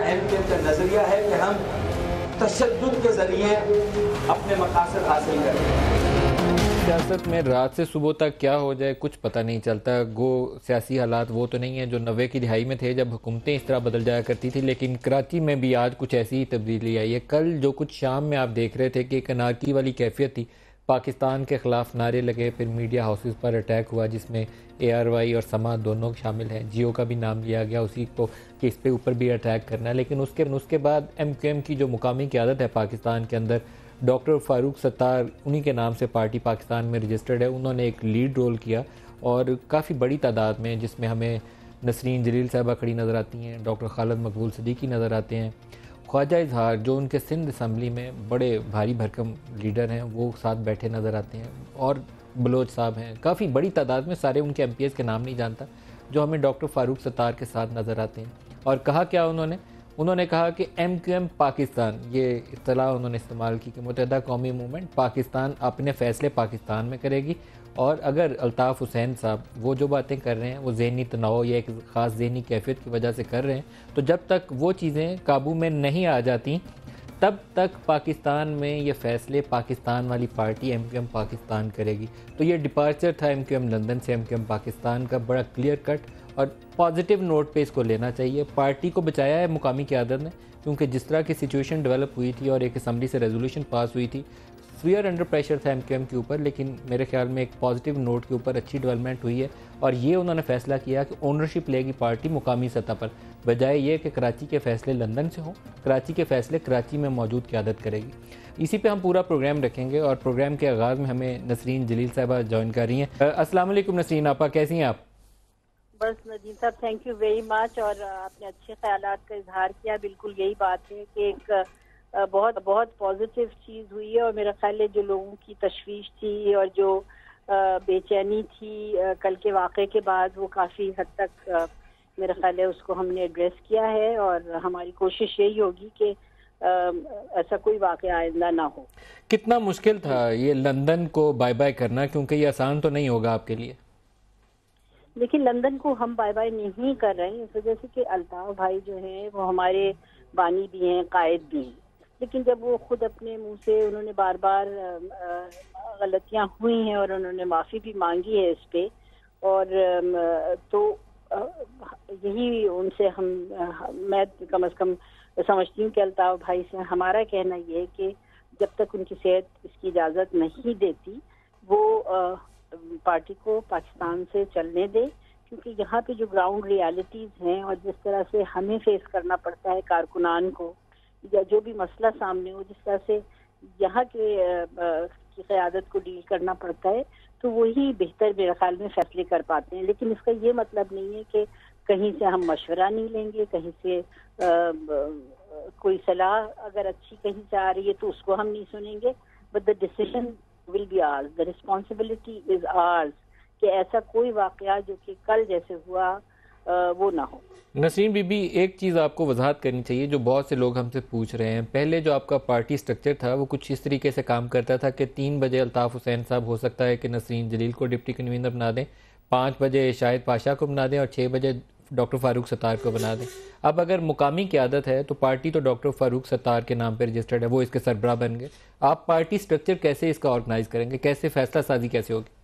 M Q M کا نظریہ ہے کہ ہم تشدد کے ذریعے اپنے مقاصد حاصل کریں۔ سیاست میں رات سے صبح تک کیا ہو جائے کچھ پتہ نہیں چلتا، گو سیاسی حالات وہ تو نہیں ہیں جو 90 کی دہائی میں تھے جب حکومتیں اس طرح بدل جایا کرتی تھی، لیکن کراچی میں بھی آج کچھ ایسی ہی تبدیلی آئی ہے۔ کل جو کچھ شام میں آپ دیکھ رہے تھے کہ ایک انارکی والی کیفیت تھی، پاکستان کے خلاف نعرے لگے، پھر میڈیا ہاؤسز پر اٹیک ہوا جس میں اے آر وائی اور سما دونوں شامل ہیں، جیو کا بھی نام لیا گیا اسی کو کہ اس پہ اوپر بھی اٹیک کرنا ہے، لیکن اس کے بعد ایم کیو ایم کی جو مقامی قیادت ہے پاکستان کے اندر، ڈاکٹر فاروق ستار انہی کے نام سے پارٹی پاکستان میں رجسٹرڈ ہے، انہوں نے ایک لیڈ رول کیا اور کافی بڑی تعداد میں، جس میں ہمیں نسرین جلیل صاحبہ کھڑی نظر آتی ہیں، ڈاکٹر خالد مقبول صدیقی نظر آتے ہیں، خواجہ اظہار جو ان کے سندھ اسمبلی میں بڑے بھاری بھرکم لیڈر ہیں وہ ساتھ بیٹھے نظر آتے ہیں، اور بلوچ صاحب ہیں، کافی بڑی تعداد میں، سارے ان کے ایم پی ایس کے نام نہیں جانتا، جو ہمیں ڈاکٹر فاروق ستار کے ساتھ نظر آتے ہیں۔ اور کہا کیا انہوں نے کہا کہ ایم کیو ایم پاکستان، یہ اصطلاح انہوں نے استعمال کی کہ متحدہ قومی موومنٹ پاکستان اپنے فیصلے پاکستان میں کرے گی، اور اگر الطاف حسین صاحب وہ جو باتیں کر رہے ہیں وہ ذہنی تناؤ یا ایک خاص ذہنی کیفیت کی وجہ سے کر رہے ہیں، تو جب تک وہ چیزیں قابو میں نہیں آ جاتی تب تک پاکستان میں یہ فیصلے پاکستان والی party M Q M Pakistan کرے گی۔ تو یہ ڈپارچر تھا ایم کیو ایم لندن سے ایم کیو ایم پاکستان کا، بڑا کلیئر کٹ اور پازیٹیو نوٹ پہ اس کو لینا چاہیے۔ پارٹی کو بچایا ہے مقامی قیادت نے، کیونکہ جس طرح کی سچویشن ڈیولپ ہوئی تھی اور ایک اسمبلی سے ریزولوشن پاس ہوئی تھی، سویئر انڈر پریشر تھا ایم کیو ایم کے اوپر، لیکن میرے خیال میں ایک پازیٹیو نوٹ کے اوپر اچھی ڈیولپمنٹ ہوئی ہے، اور یہ انہوں نے فیصلہ کیا کہ اونرشپ لے گی پارٹی مقامی سطح پر، بجائے یہ کہ کراچی کے فیصلے لندن سے ہوں، کراچی کے فیصلے کراچی میں موجود قیادت کرے گی۔ اسی پہ ہم پورا پروگرام رکھیں گے، اور پروگرام کے آغاز میں ہمیں نسرین جلیل صاحبہ جوائن کر رہی ہیں۔ السلام علیکم نسرین آپا، کیسی ہیں آپ؟ بس ندیم صاحب تھینک یو ویری مچ، اور آپ نے اچھے خیالات کا اظہار کیا۔ بالکل یہی بات ہے کہ ایک بہت بہت پازیٹیو چیز ہوئی ہے، اور میرا خیال ہے جو لوگوں کی تشویش تھی اور جو بے چینی تھی کل کے واقعے کے بعد، وہ کافی حد تک میرا خیال ہے اس کو ہم نے ایڈریس کیا ہے، اور ہماری کوشش یہی ہوگی کہ ایسا کوئی واقعہ آئندہ نہ ہو۔ کتنا مشکل تھا یہ لندن کو بائی بائی کرنا، کیونکہ یہ آسان تو نہیں ہوگا آپ کے لیے؟ لیکن لندن کو ہم بائی بائی نہیں کر رہے ہیں، اس وجہ سے کہ الطاف بھائی جو ہیں وہ ہمارے بانی بھی ہیں، قائد بھی ہیں، لیکن جب وہ خود اپنے منہ سے انہوں نے بار بار غلطیاں ہوئی ہیں اور انہوں نے معافی بھی مانگی ہے اس پہ، اور تو یہی ان سے میں کم از کم سمجھتی ہوں کہ الطاف بھائی سے ہمارا کہنا یہ ہے کہ جب تک ان کی صحت اس کی اجازت نہیں دیتی، وہ پارٹی کو پاکستان سے چلنے دے، کیونکہ یہاں پہ جو گراؤنڈ ریالٹیز ہیں اور جس طرح سے ہمیں فیس کرنا پڑتا ہے کارکنان کو، یا جو بھی مسئلہ سامنے ہو، جس طرح سے یہاں کی قیادت کو ڈیل کرنا پڑتا ہے، تو وہی بہتر میرے خیال میں فیصلے کر پاتے ہیں۔ لیکن اس کا یہ مطلب نہیں ہے کہ کہیں سے ہم مشورہ نہیں لیں گے، کہیں سے کوئی صلاح اگر اچھی کہیں سے آ رہی ہے تو اس کو ہم نہیں سنیں گے، but the decision will be ours, the responsibility is ours، کہ ایسا کوئی واقعہ جو کہ کل جیسے ہوا وہ نہ ہو۔ نسرین بی بی، ایک چیز آپ کو وضاحت کرنی چاہیے جو بہت سے لوگ ہم سے پوچھ رہے ہیں، پہلے جو آپ کا پارٹی سٹرکچر تھا وہ کچھ اس طریقے سے کام کرتا تھا کہ 3 بجے الطاف حسین صاحب ہو سکتا ہے کہ نسرین جلیل کو ڈپٹی کنوینر بنا دیں، 5 بجے شاہد پاشا کو بنا دیں، اور 6 بجے ڈاکٹر فاروق ستار کو بنا دیں۔ اب اگر مقامی قیادت ہے تو پارٹی تو ڈاکٹر فاروق ستار کے نام پہ رجسٹرڈ ہے، وہ اس کے سربراہ بن گئے، آپ پارٹی سٹرکچر کیسے اس کا آرگنائز کریں گے، کیسے فیصلہ سازی کیسے ہوگی؟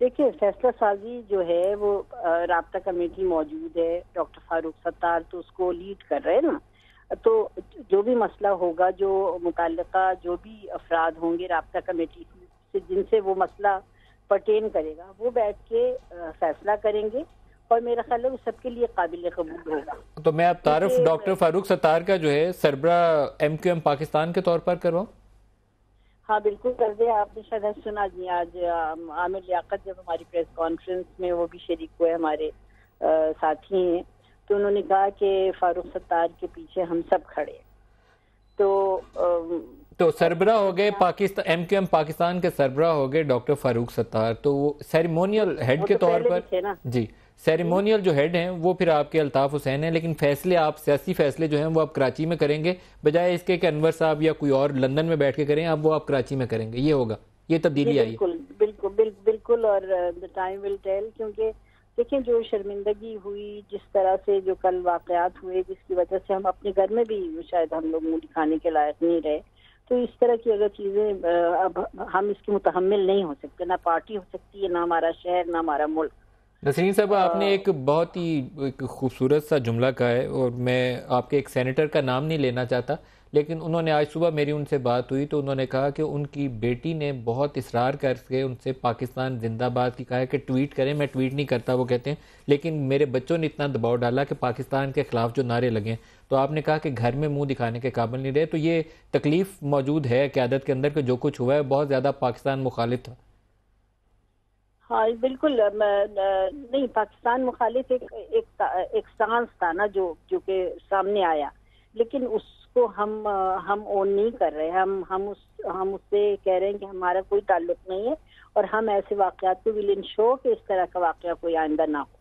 دیکھیے، فیصلہ سازی جو ہے وہ رابطہ کمیٹی موجود ہے، ڈاکٹر فاروق ستار تو اس کو لیڈ کر رہے ہیں نا، تو جو بھی مسئلہ ہوگا، جو متعلقہ جو بھی افراد ہوں گے رابطہ کمیٹی سے جن سے وہ مسئلہ پرٹین کرے گا، وہ بیٹھ کے فیصلہ کریں گے، اور میرا خیال ہے وہ سب کے لیے قابل قبول ہوگا۔ تو میں اب تعارف ڈاکٹر فاروق ستار کا جو ہے سربراہ ایم کیو ایم پاکستان کے طور پر کرواؤں؟ ہاں بالکل کر دیں۔ آپ نے شاید سنا جی، آج عامر لیاقت جب ہماری پریس کانفرنس میں وہ بھی شریک ہوئے، ہمارے ساتھی ہیں، تو انہوں نے کہا کہ فاروق ستار کے پیچھے ہم سب کھڑے ہیں۔ تو سربراہ ہو گئے Pakistan, M Q M Pakistan کے سربراہ ہو گئے ڈاکٹر فاروق ستار، تو وہ سیریمونیل ہیڈ کے طور پر، جی سیریمونیل جو ہیڈ ہیں وہ پھر آپ کے الطاف حسین ہیں، لیکن فیصلے آپ سیاسی فیصلے جو ہیں وہ آپ کراچی میں کریں گے، بجائے اس کے کہ انور صاحب یا کوئی اور لندن میں بیٹھ کے کریں، اب وہ آپ کراچی میں کریں گے، یہ ہوگا، یہ تبدیلی آئی ہے۔ بالکل، اور the time will tell، کیونکہ دیکھیں جو شرمندگی ہوئی، جس طرح سے جو کل واقعات ہوئے جس کی وجہ سے ہم اپنے گھر میں بھی شاید ہم لوگ منہ دکھانے کے لائق نہیں رہے، تو اس طرح کی اگر چیزیں اب ہم اس کی متحمل نہیں ہو سکتے، نہ پارٹی ہو سکتی ہے، نہ ہمارا شہر، نہ ہمارا ملک۔ نسرین صاحب، آپ نے ایک بہت ہی ایک خوبصورت سا جملہ کہا ہے، اور میں آپ کے ایک سینیٹر کا نام نہیں لینا چاہتا، لیکن انہوں نے آج صبح میری ان سے بات ہوئی تو انہوں نے کہا کہ ان کی بیٹی نے بہت اصرار کر کے ان سے پاکستان زندہ باد کی کہا ہے کہ ٹویٹ کریں۔ میں ٹویٹ نہیں کرتا، وہ کہتے ہیں، لیکن میرے بچوں نے اتنا دباؤ ڈالا کہ پاکستان کے خلاف جو نعرے لگے، تو آپ نے کہا کہ گھر میں منہ دکھانے کے قابل نہیں رہے۔ تو یہ تکلیف موجود ہے قیادت کے اندر کہ جو کچھ ہوا ہے بہت زیادہ پاکستان مخالف تھا۔ ہاں بالکل، نہیں، پاکستان مخالف ایک سانس تھا نا جو کہ سامنے آیا، لیکن اس کو ہم اون نہیں کر رہے، ہم اس سے کہہ رہے ہیں کہ ہمارا کوئی تعلق نہیں ہے، اور ہم ایسے واقعات کو ول انشور کہ اس طرح کا واقعہ کوئی آئندہ نہ ہو۔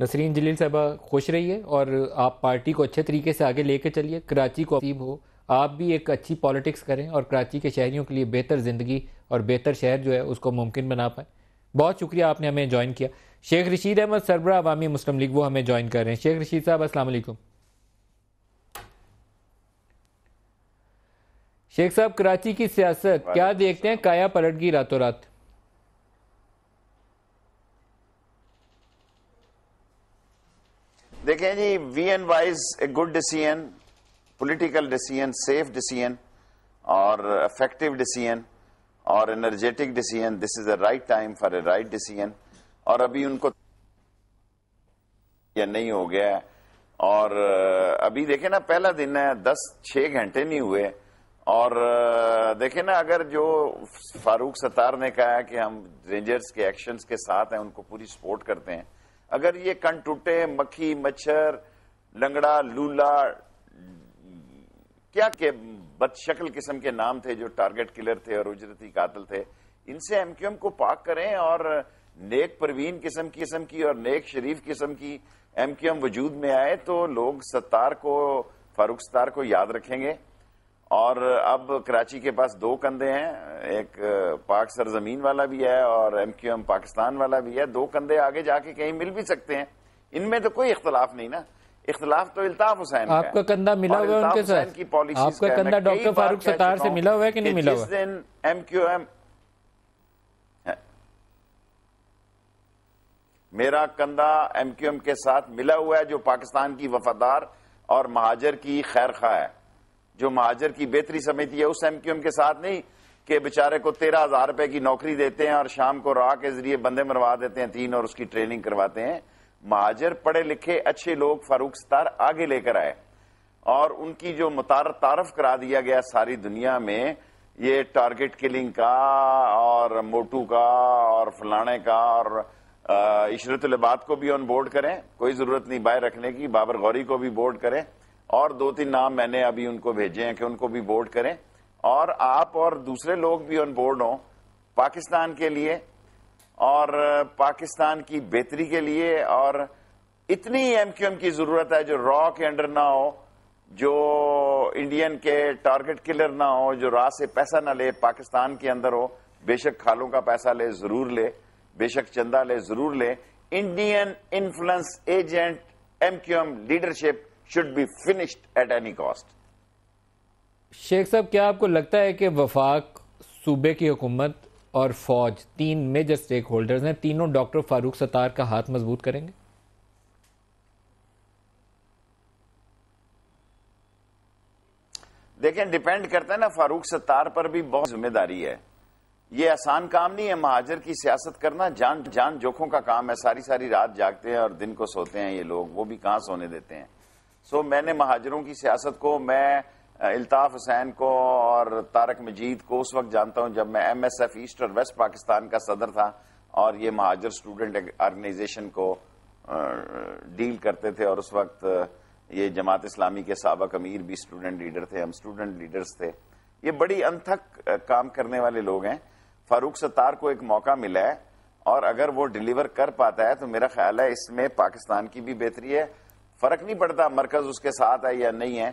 نسرین جلیل صاحبہ، خوش رہیے اور آپ پارٹی کو اچھے طریقے سے آگے لے کے چلیے، کراچی کو نصیب ہو آپ بھی ایک اچھی پالیٹکس کریں اور کراچی کے شہریوں کے لیے بہتر زندگی اور بہتر شہر جو ہے اس کو ممکن بنا پائیں۔ بہت شکریہ آپ نے ہمیں جوائن کیا۔ شیخ رشید احمد، سربراہ عوامی مسلم لیگ، وہ ہمیں جوائن کر رہے ہیں۔ شیخ رشید صاحب السلام علیکم۔ شیخ صاحب، کراچی کی سیاست کیا دیکھتے ہیں؟ کایا پلٹ گئی راتوں رات۔ دیکھیں جی، we an wise a good decision, political decision, safe decision اور افیکٹو ڈیسیژن اور energetic decision. This is a right time for a right decision, اور ابھی ان کو یہ نہیں ہو گیا ہے۔ اور ابھی دیکھیں نا، پہلا دن ہے، 6 گھنٹے نہیں ہوئے، اور دیکھیں نا، اگر جو فاروق ستار نے کہا ہے کہ ہم رینجرز کے ایکشنز کے ساتھ ہیں، ان کو پوری سپورٹ کرتے ہیں، اگر یہ کن ٹوٹے، مکھی، مچھر، لنگڑا، لولا، کیا کہ بد شکل قسم کے نام تھے جو ٹارگٹ کلر تھے اور اجرتی قاتل تھے، ان سے ایم کیو ایم کو پاک کریں، اور نیک پروین قسم کی اور نیک شریف قسم کی ایم کیو ایم وجود میں آئے تو لوگ فاروق ستار کو یاد رکھیں گے۔ اور اب کراچی کے پاس 2 کندھے ہیں، ایک پاک سرزمین والا بھی ہے اور ایم کیو ایم پاکستان والا بھی ہے۔ 2 کندھے آگے جا کے کہیں مل بھی سکتے ہیں، ان میں تو کوئی اختلاف نہیں نا۔ اختلاف تو الطاف حسین آپ کا کندھا ملا ہوا ہے ان کے ساتھ؟ آپ کا کندھا ڈاکٹر فاروق ستار سے ملا ہوا ہے کہ نہیں ملا ہوا؟ جس دن ایم کیو ایم، میرا کندھا ایم کیو ایم کے ساتھ ملا ہوا ہے، جو پاکستان کی وفادار اور مہاجر کی خیر خواہ ہے، جو مہاجر کی بہتری سمجھتی ہے، اس ایم کیو ایم کے ساتھ نہیں کہ بیچارے کو 13,000 روپے کی نوکری دیتے ہیں اور شام کو راہ کے ذریعے بندے مروا دیتے ہیں 3 اور اس کی ٹریننگ کرواتے ہیں۔ مہاجر پڑھے لکھے اچھے لوگ فاروق ستار آگے لے کر آئے، اور ان کی جو تعارف کرا دیا گیا ساری دنیا میں، یہ ٹارگٹ کلنگ کا اور موٹو کا اور فلانے کا، اور عشرت العباد کو بھی آن بورڈ کریں، کوئی ضرورت نہیں باہر رکھنے کی، بابر غوری کو بھی بورڈ کریں، اور 2-3 نام میں نے ابھی ان کو بھیجے ہیں کہ ان کو بھی بورڈ کریں، اور آپ اور دوسرے لوگ بھی آن بورڈ ہوں پاکستان کے لیے اور پاکستان کی بہتری کے لیے۔ اور اتنی ایم کیو ایم کی ضرورت ہے جو را کے انڈر نہ ہو، جو انڈین کے ٹارگٹ کلر نہ ہو، جو راہ سے پیسہ نہ لے، پاکستان کے اندر ہو، بے شک کھالوں کا پیسہ لے ضرور لے، بے شک چندہ لے ضرور لے۔ Indian influence agent M Q M leadership should be finished at any cost۔ شیخ صاحب، کیا آپ کو لگتا ہے کہ وفاق، صوبے کی حکومت اور فوج 3 میجر سٹیک ہولڈرز ہیں، تینوں ڈاکٹر فاروق ستار کا ہاتھ مضبوط کریں گے؟ دیکھیں، ڈیپینڈ کرتا ہے نا، فاروق ستار پر بھی بہت ذمہ داری ہے، یہ آسان کام نہیں ہے مہاجر کی سیاست کرنا، جان جوکھوں کا کام ہے، ساری رات جاگتے ہیں اور دن کو سوتے ہیں یہ لوگ، وہ بھی کہاں سونے دیتے ہیں۔ میں نے مہاجروں کی سیاست کو، میں الطاف حسین کو اور طارق مجید کو اس وقت جانتا ہوں جب میں ایم ایس ایف ایسٹ اور ویسٹ پاکستان کا صدر تھا، اور یہ مہاجر اسٹوڈنٹ آرگنائزیشن کو ڈیل کرتے تھے، اور اس وقت یہ جماعت اسلامی کے سابق امیر بھی اسٹوڈنٹ لیڈر تھے، ہم اسٹوڈنٹ لیڈرز تھے۔ یہ بڑی انتھک کام کرنے والے لوگ ہیں۔ فاروق ستار کو ایک موقع ملا ہے، اور اگر وہ ڈیلیور کر پاتا ہے تو میرا خیال ہے اس میں پاکستان کی بھی بہتری ہے۔ فرق نہیں پڑتا مرکز اس کے ساتھ ہے یا نہیں ہے،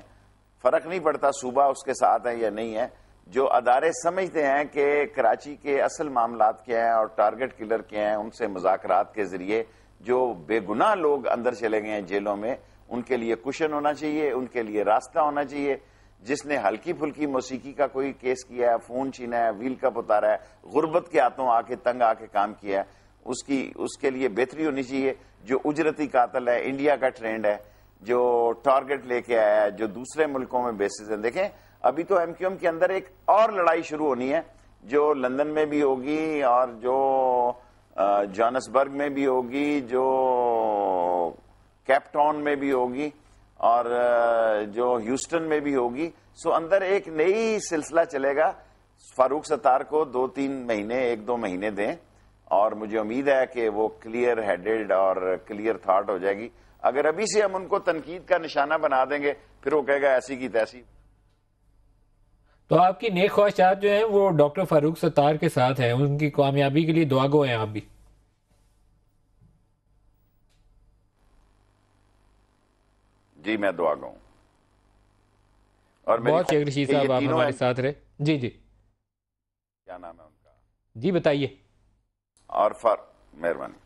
فرق نہیں پڑتا صوبہ اس کے ساتھ ہے یا نہیں ہے، جو ادارے سمجھتے ہیں کہ کراچی کے اصل معاملات کیا ہیں اور ٹارگٹ کلر کیا ہیں، ان سے مذاکرات کے ذریعے جو بے گناہ لوگ اندر چلے گئے ہیں جیلوں میں، ان کے لیے کشن ہونا چاہیے، ان کے لیے راستہ ہونا چاہیے. جس نے ہلکی پھلکی موسیقی کا کوئی کیس کیا ہے، فون چھینا ہے، ویل کپ اتارا ہے، غربت کے ہاتھوں آ کے تنگ آ کے کام کیا ہے، اس کے لیے بہتری ہونی چاہیے. جو اجرتی قاتل ہے، انڈیا کا ٹرینڈ ہے، جو ٹارگٹ لے کے آیا ہے، جو دوسرے ملکوں میں بیسز ہیں. دیکھیں ابھی تو ایم کیو ایم کے اندر ایک اور لڑائی شروع ہونی ہے، جو لندن میں بھی ہوگی اور جو جانسبرگ میں بھی ہوگی، جو کیپ ٹاؤن میں بھی ہوگی اور جو ہیوسٹن میں بھی ہوگی. سو اندر ایک نئی سلسلہ چلے گا. فاروق ستار کو 2-3 مہینے 1-2 مہینے دیں اور مجھے امید ہے کہ وہ کلیئر ہیڈڈ اور کلیئر تھاٹ ہو جائے گی. اگر ابھی سے ہم ان کو تنقید کا نشانہ بنا دیں گے پھر وہ کہے گا ایسی کی تیسی. تو آپ کی نیک خواہشات جو ہیں وہ ڈاکٹر فاروق ستار کے ساتھ ہیں، ان کی کامیابی کے لیے دعا گو ہیں آپ بھی. جی میں دعا گا ہوں. اور بہت شکریہ رشید صاحب، آپ ہمارے ساتھ رہے. جی کیا نام ہے ان کا؟ جی بتائیے. اور مہربانی.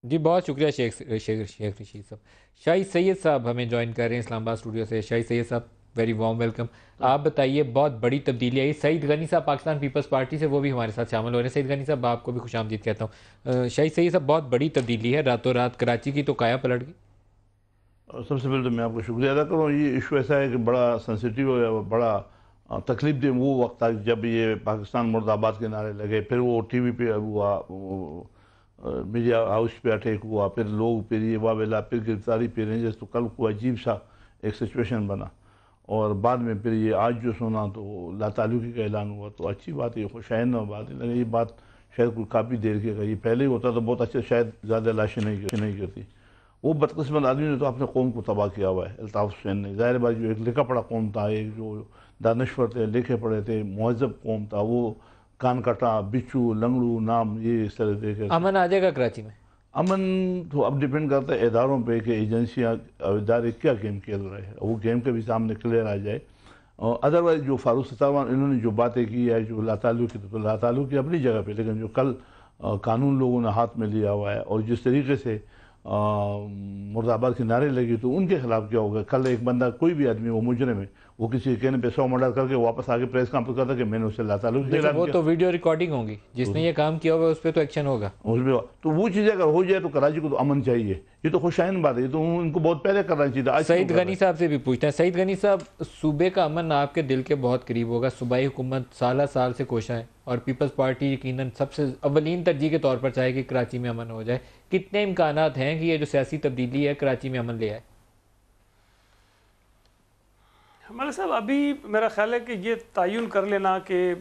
جی بہت شکریہ شیخ رشید صاحب. شاہد سید صاحب ہمیں جوائن کر رہے ہیں اسلام آباد اسٹوڈیو سے. شاہد سید صاحب ویری وارم ویلکم. آپ بتائیے، بہت بڑی تبدیلی آئی. سعید غنی صاحب پاکستان پیپلز پارٹی سے، وہ بھی ہمارے ساتھ شامل ہو رہے ہیں. سعید غنی صاحب آپ کو بھی خوش آمدید کہتا ہوں. شاہد سید صاحب بہت بڑی تبدیلی ہے، راتوں رات کراچی کی تو کایا پلٹ گئی. سب سے پہلے تو میں آپ کو شکریہ ادا کروں. یہ ایشو ایسا ہے کہ بڑا سینسیٹیو ہے، بڑا تکلیف دہ وہ وقت تھا جب یہ پاکستان مرد آباد کے نعرے لگے، پھر وہ ٹی وی پہ ہوا، میڈیا ہاؤس پہ اٹیک ہوا، پھر لوگ پھر یہ واویلا، پھر گرفتاری، پھر رینجرز. تو کل کو عجیب سا ایک سچویشن بنا اور بعد میں پھر یہ آج جو سنا تو لا تعلقی کا اعلان ہوا. تو اچھی بات ہے، خوشائن بات ہے. لیکن یہ بات شاید کوئی کافی دیر کے یہ پہلے ہی ہوتا تو بہت اچھا، شاید زیادہ لاشیں نہیں کرتی. وہ بدقسمت آدمی نے تو اپنے قوم کو تباہ کیا ہوا ہے الطاف حسین نے. ظاہر بات جو ایک لکھا پڑا قوم تھا، ایک جو دانشور تھے، لکھے پڑے تھے، مہذب قوم تھا، وہ کان کٹا، بچو، لنگڑو نام یہ اس طرح دے کے. امن آ جائے گا کراچی میں؟ امن تو اب ڈیپینڈ کرتا ہے اداروں پہ کہ ایجنسیاں ادارے کیا گیم کھیل رہے ہیں، وہ گیم کے بھی سامنے کلیئر آ جائے. اور ادروائز جو فاروق ستار انہوں نے جو باتیں کی ہے، جو لاتعلق کی، تو لاتعلق کی اپنی جگہ پہ، لیکن جو کل قانون لوگوں نے ہاتھ میں لیا ہوا ہے اور جس طریقے سے مرد آباد کے نعرے لگی، تو ان کے خلاف کیا ہوگا. کل ایک بندہ کوئی بھی آدمی وہ مجرم ہے، وہ کسی کہنے پہ 100 مرڈر کر کے واپس آ کے پریس کانفرنس کرتا کہ میں نے اسے لاتعلق کیا. وہ تو ویڈیو ریکارڈنگ ہوگی، جس نے یہ کام کیا ہوگا اس پہ تو ایکشن ہوگا. تو وہ چیزیں اگر ہو جائے تو کراچی کو تو امن چاہیے. یہ تو خوشائن بات ہے، یہ تو ان کو بہت پہلے کرنا چاہیے. سعید غنی صاحب سے بھی پوچھتے ہیں. سعید غنی صاحب، صوبے کا امن آپ کے دل کے بہت قریب ہوگا. صوبائی حکومت سالہ سال سے کوشاں ہے اور پیپلز پارٹی یقیناً سب سے اولین ترجیح کے طور پر چاہے کہ کراچی میں امن ہو جائے. کتنے امکانات ہیں کہ یہ جو سیاسی تبدیلی ہے کراچی میں امن لے آئے؟ ہمارے صاحب ابھی میرا خیال ہے کہ یہ تعین کر لینا کہ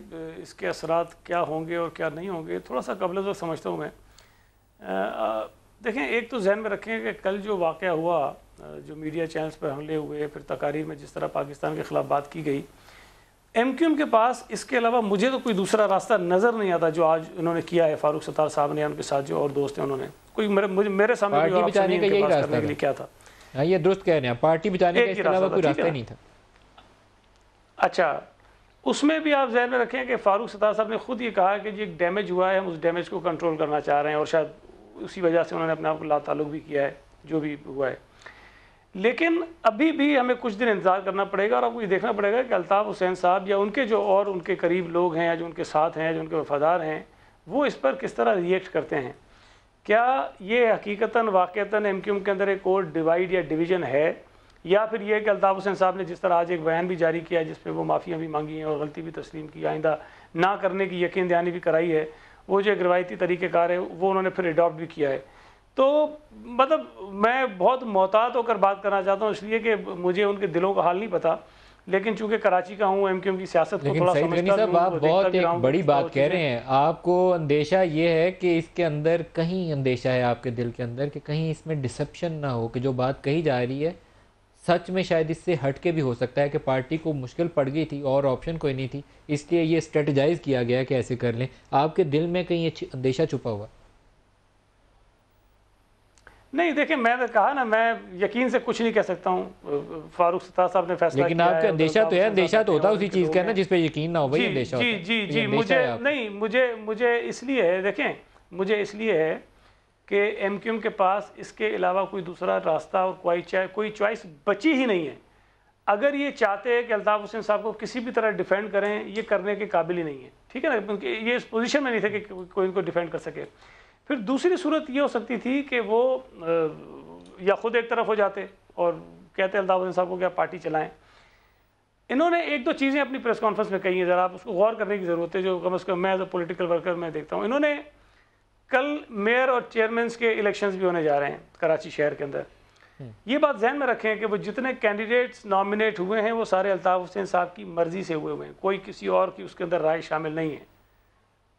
اس کے اثرات کیا ہوں گے اور کیا نہیں ہوں گے تھوڑا سا قبل از وقت سمجھتا ہوں میں. دیکھیں، ایک تو ذہن میں رکھیں کہ کل جو واقعہ ہوا، جو میڈیا چینلز پر حملے ہوئے، پھر تقاریر میں جس طرح پاکستان کے خلاف بات کی گئی، ایم کیو ایم کے پاس اس کے علاوہ مجھے تو کوئی دوسرا راستہ نظر نہیں آتا جو آج انہوں نے کیا ہے. فاروق ستار صاحب نے، ان کے ساتھ جو اور دوست ہیں، انہوں نے کوئی میرے سامنے پارٹی بچانے کا یہی راستہ کرنے کے لیے کیا تھا. ہاں یہ درست کہہ رہے ہیں، پارٹی بچانے کا اس کے علاوہ کوئی راستہ نہیں تھا. اچھا، اس میں بھی آپ ذہن میں رکھیں کہ فاروق ستار صاحب نے خود یہ کہا کہ یہ ڈیمیج ہوا ہے، ہم اس ڈیمیج کو کنٹرول کرنا چاہ رہے ہیں، اور شاید اسی وجہ سے انہوں نے اپنے آپ کو لا تعلق بھی کیا ہے جو بھی ہوا ہے. لیکن ابھی بھی ہمیں کچھ دن انتظار کرنا پڑے گا اور آپ کو یہ دیکھنا پڑے گا کہ الطاف حسین صاحب یا ان کے جو اور ان کے قریب لوگ ہیں، یا جو ان کے ساتھ ہیں، جو ان کے وفادار ہیں، وہ اس پر کس طرح ریئیکٹ کرتے ہیں. کیا یہ حقیقتاً واقعتاً ایم کیو ایم کے اندر ایک اور ڈیوائیڈ یا ڈویژن ہے، یا پھر یہ کہ الطاف حسین صاحب نے جس طرح آج ایک بیان بھی جاری کیا جس میں وہ معافیاں بھی مانگی ہیں اور غلطی بھی تسلیم کی، آئندہ نہ کرنے کی یقین دہانی بھی کرائی ہے، وہ جو ایک روایتی طریقہ کار ہے وہ انہوں نے پھر اڈاپٹ بھی کیا ہے. تو مطلب میں بہت محتاط ہو کر بات کرنا چاہتا ہوں، اس لیے کہ مجھے ان کے دلوں کا حال نہیں پتہ، لیکن چونکہ کراچی کا ہوں، ایم کیو ایم کی سیاست کو تھوڑا سمجھتا ہوں. آپ بہت ایک بڑی بات کہہ رہے ہیں. آپ کو اندیشہ یہ ہے کہ اس کے اندر کہیں اندیشہ ہے آپ کے دل کے اندر کہ کہیں اس میں ڈسپشن نہ ہو، کہ جو بات کہی جا رہی ہے سچ میں شاید اس سے ہٹ کے بھی ہو سکتا ہے، کہ پارٹی کو مشکل پڑ گئی تھی اور آپشن کوئی نہیں تھی، اس لیے یہ اسٹریٹجائز کیا گیا کہ ایسے کر لیں. آپ کے دل میں کہیں اندیشہ چھپا ہوا؟ نہیں، دیکھیں، میں نے کہا نا، میں یقین سے کچھ نہیں کہہ سکتا ہوں. فاروق ستار صاحب نے فیصلہ کیا ہے، لیکن آپ کا اندیشہ تو ہے. اندیشہ تو ہوتا اسی چیز کا نا جس پہ یقین نہ ہو. بھائی اندیشہ جی مجھے نہیں، مجھے اس لیے ہے، دیکھیں مجھے اس لیے ہے کہ ایم کیو ایم کے پاس اس کے علاوہ کوئی دوسرا راستہ اور کوئی چوائس بچی ہی نہیں ہے. اگر یہ چاہتے ہیں کہ الطاف حسین صاحب کو کسی بھی طرح ڈیفینڈ کریں, یہ کرنے کے قابل ہی نہیں ہے, ٹھیک ہے نا, یہ اس پوزیشن میں نہیں تھے کہ کوئی ان کو ڈیفینڈ کر سکے. پھر دوسری صورت یہ ہو سکتی تھی کہ وہ یا خود ایک طرف ہو جاتے اور کہتے الطاف حسین صاحب کو کہ آپ پارٹی چلائیں. انہوں نے ایک دو چیزیں اپنی پریس کانفرنس میں کہی ہیں, ذرا آپ اس کو غور کرنے کی ضرورت ہے, جو کم از کم میں ایز اے پولیٹیکل ورکر میں دیکھتا ہوں. انہوں نے کل میئر اور چیئرمینس کے الیکشنز بھی ہونے جا رہے ہیں کراچی شہر کے اندر. یہ بات ذہن میں رکھیں کہ وہ جتنے کینڈیڈیٹس نامنیٹ ہوئے ہیں وہ سارے الطاف حسین صاحب کی مرضی سے ہوئے ہیں, کوئی کسی اور کی اس کے اندر رائے شامل نہیں ہے.